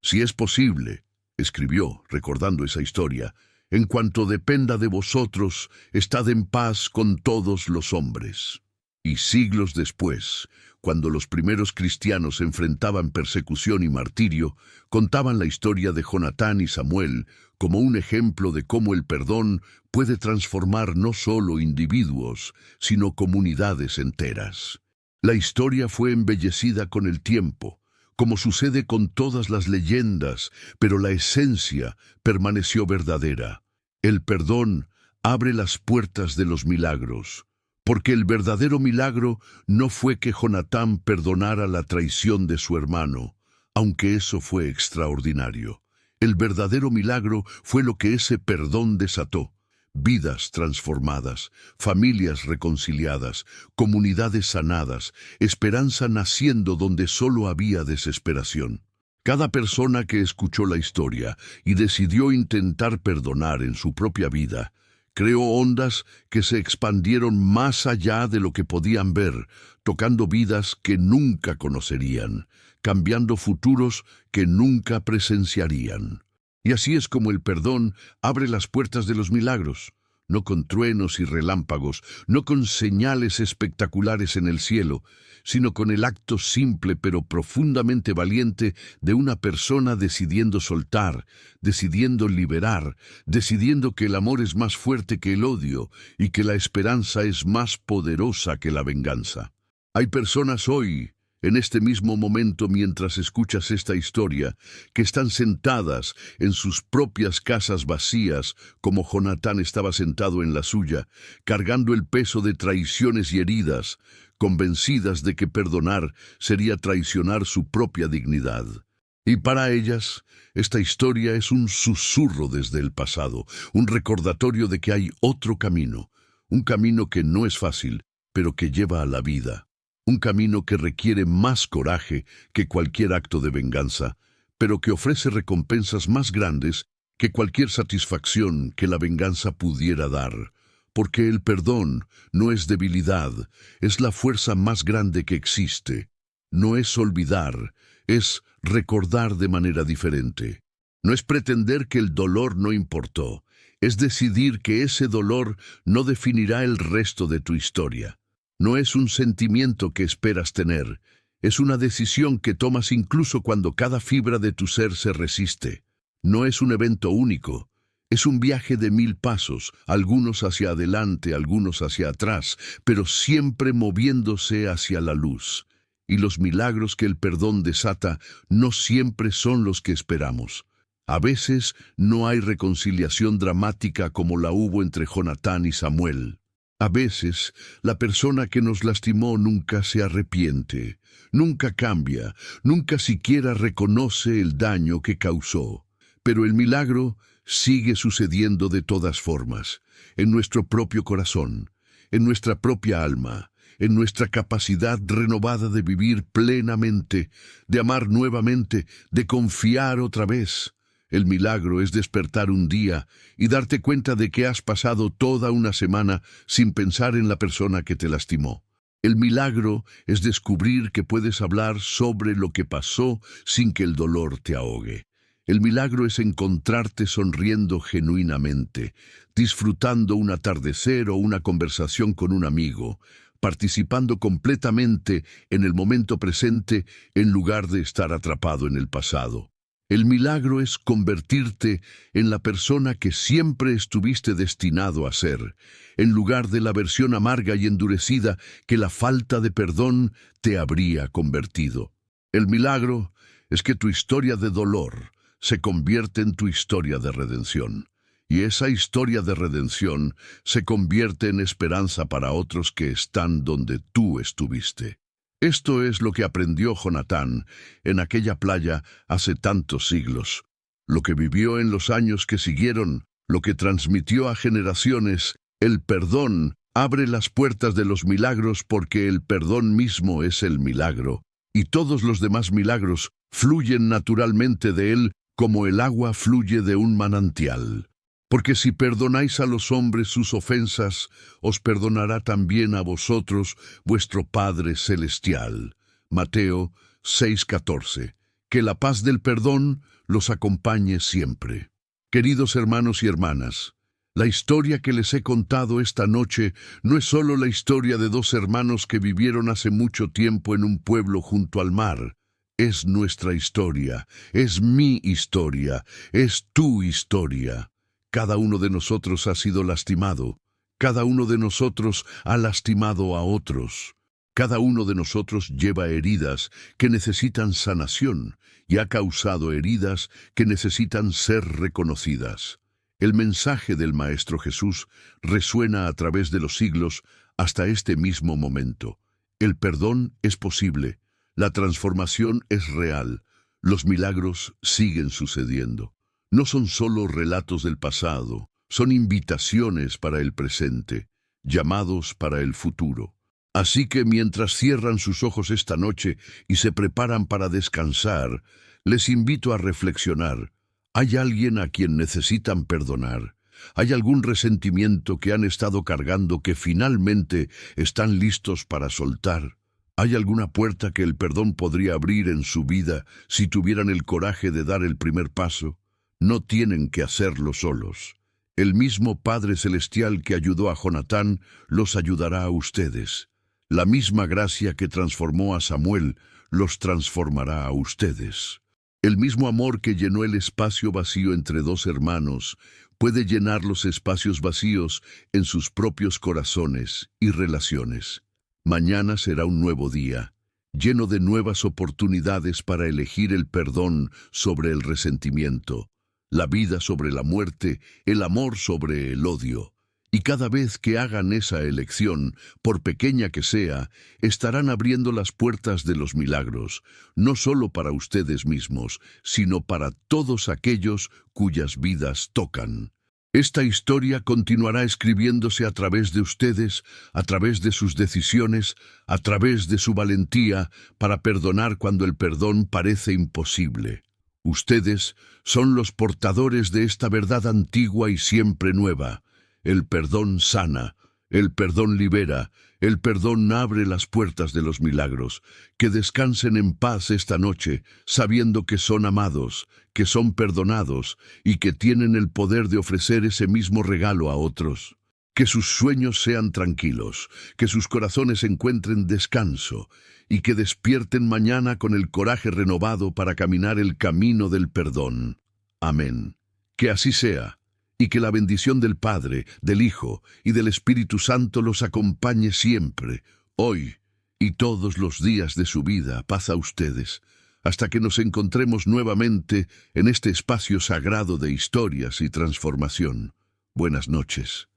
Si es posible, escribió, recordando esa historia, en cuanto dependa de vosotros, estad en paz con todos los hombres. Y siglos después, cuando los primeros cristianos enfrentaban persecución y martirio, contaban la historia de Jonatán y Samuel como un ejemplo de cómo el perdón puede transformar no solo individuos, sino comunidades enteras. La historia fue embellecida con el tiempo, como sucede con todas las leyendas, pero la esencia permaneció verdadera. El perdón abre las puertas de los milagros, porque el verdadero milagro no fue que Jonatán perdonara la traición de su hermano, aunque eso fue extraordinario. El verdadero milagro fue lo que ese perdón desató: vidas transformadas, familias reconciliadas, comunidades sanadas, esperanza naciendo donde solo había desesperación. Cada persona que escuchó la historia y decidió intentar perdonar en su propia vida, creó ondas que se expandieron más allá de lo que podían ver, tocando vidas que nunca conocerían, cambiando futuros que nunca presenciarían. Y así es como el perdón abre las puertas de los milagros. no con truenos y relámpagos, no con señales espectaculares en el cielo, sino con el acto simple pero profundamente valiente de una persona decidiendo soltar, decidiendo liberar, decidiendo que el amor es más fuerte que el odio y que la esperanza es más poderosa que la venganza. Hay personas hoy, en este mismo momento mientras escuchas esta historia, que están sentadas en sus propias casas vacías, como Jonatán estaba sentado en la suya, cargando el peso de traiciones y heridas, convencidas de que perdonar sería traicionar su propia dignidad. Y para ellas, esta historia es un susurro desde el pasado, un recordatorio de que hay otro camino, un camino que no es fácil, pero que lleva a la vida. Un camino que requiere más coraje que cualquier acto de venganza, pero que ofrece recompensas más grandes que cualquier satisfacción que la venganza pudiera dar. Porque el perdón no es debilidad, es la fuerza más grande que existe. No es olvidar, es recordar de manera diferente. No es pretender que el dolor no importó, es decidir que ese dolor no definirá el resto de tu historia. No es un sentimiento que esperas tener, es una decisión que tomas incluso cuando cada fibra de tu ser se resiste. No es un evento único, es un viaje de 1000 pasos, algunos hacia adelante, algunos hacia atrás, pero siempre moviéndose hacia la luz. Y los milagros que el perdón desata no siempre son los que esperamos. A veces no hay reconciliación dramática como la hubo entre Jonatán y Samuel. A veces, la persona que nos lastimó nunca se arrepiente, nunca cambia, nunca siquiera reconoce el daño que causó. Pero el milagro sigue sucediendo de todas formas, en nuestro propio corazón, en nuestra propia alma, en nuestra capacidad renovada de vivir plenamente, de amar nuevamente, de confiar otra vez. El milagro es despertar un día y darte cuenta de que has pasado toda una semana sin pensar en la persona que te lastimó. El milagro es descubrir que puedes hablar sobre lo que pasó sin que el dolor te ahogue. El milagro es encontrarte sonriendo genuinamente, disfrutando un atardecer o una conversación con un amigo, participando completamente en el momento presente en lugar de estar atrapado en el pasado. El milagro es convertirte en la persona que siempre estuviste destinado a ser, en lugar de la versión amarga y endurecida que la falta de perdón te habría convertido. El milagro es que tu historia de dolor se convierte en tu historia de redención, y esa historia de redención se convierte en esperanza para otros que están donde tú estuviste. Esto es lo que aprendió Jonatán en aquella playa hace tantos siglos, lo que vivió en los años que siguieron, lo que transmitió a generaciones. El perdón abre las puertas de los milagros porque el perdón mismo es el milagro, y todos los demás milagros fluyen naturalmente de él como el agua fluye de un manantial. Porque si perdonáis a los hombres sus ofensas, os perdonará también a vosotros vuestro Padre Celestial. Mateo 6:14. Que la paz del perdón los acompañe siempre. Queridos hermanos y hermanas, la historia que les he contado esta noche no es solo la historia de dos hermanos que vivieron hace mucho tiempo en un pueblo junto al mar. Es nuestra historia, es mi historia, es tu historia. Cada uno de nosotros ha sido lastimado. Cada uno de nosotros ha lastimado a otros. Cada uno de nosotros lleva heridas que necesitan sanación y ha causado heridas que necesitan ser reconocidas. El mensaje del Maestro Jesús resuena a través de los siglos hasta este mismo momento. El perdón es posible, la transformación es real, los milagros siguen sucediendo. No son solo relatos del pasado, son invitaciones para el presente, llamados para el futuro. Así que mientras cierran sus ojos esta noche y se preparan para descansar, les invito a reflexionar. ¿Hay alguien a quien necesitan perdonar? ¿Hay algún resentimiento que han estado cargando que finalmente están listos para soltar? ¿Hay alguna puerta que el perdón podría abrir en su vida si tuvieran el coraje de dar el primer paso? No tienen que hacerlo solos. El mismo Padre Celestial que ayudó a Jonatán los ayudará a ustedes. La misma gracia que transformó a Samuel los transformará a ustedes. El mismo amor que llenó el espacio vacío entre dos hermanos puede llenar los espacios vacíos en sus propios corazones y relaciones. Mañana será un nuevo día, lleno de nuevas oportunidades para elegir el perdón sobre el resentimiento, la vida sobre la muerte, el amor sobre el odio. Y cada vez que hagan esa elección, por pequeña que sea, estarán abriendo las puertas de los milagros, no solo para ustedes mismos, sino para todos aquellos cuyas vidas tocan. Esta historia continuará escribiéndose a través de ustedes, a través de sus decisiones, a través de su valentía para perdonar cuando el perdón parece imposible. Ustedes son los portadores de esta verdad antigua y siempre nueva. El perdón sana, el perdón libera, el perdón abre las puertas de los milagros. Que descansen en paz esta noche, sabiendo que son amados, que son perdonados y que tienen el poder de ofrecer ese mismo regalo a otros. Que sus sueños sean tranquilos, que sus corazones encuentren descanso y que despierten mañana con el coraje renovado para caminar el camino del perdón. Amén. Que así sea. Y que la bendición del Padre, del Hijo y del Espíritu Santo los acompañe siempre, hoy y todos los días de su vida. Paz a ustedes, hasta que nos encontremos nuevamente en este espacio sagrado de historias y transformación. Buenas noches.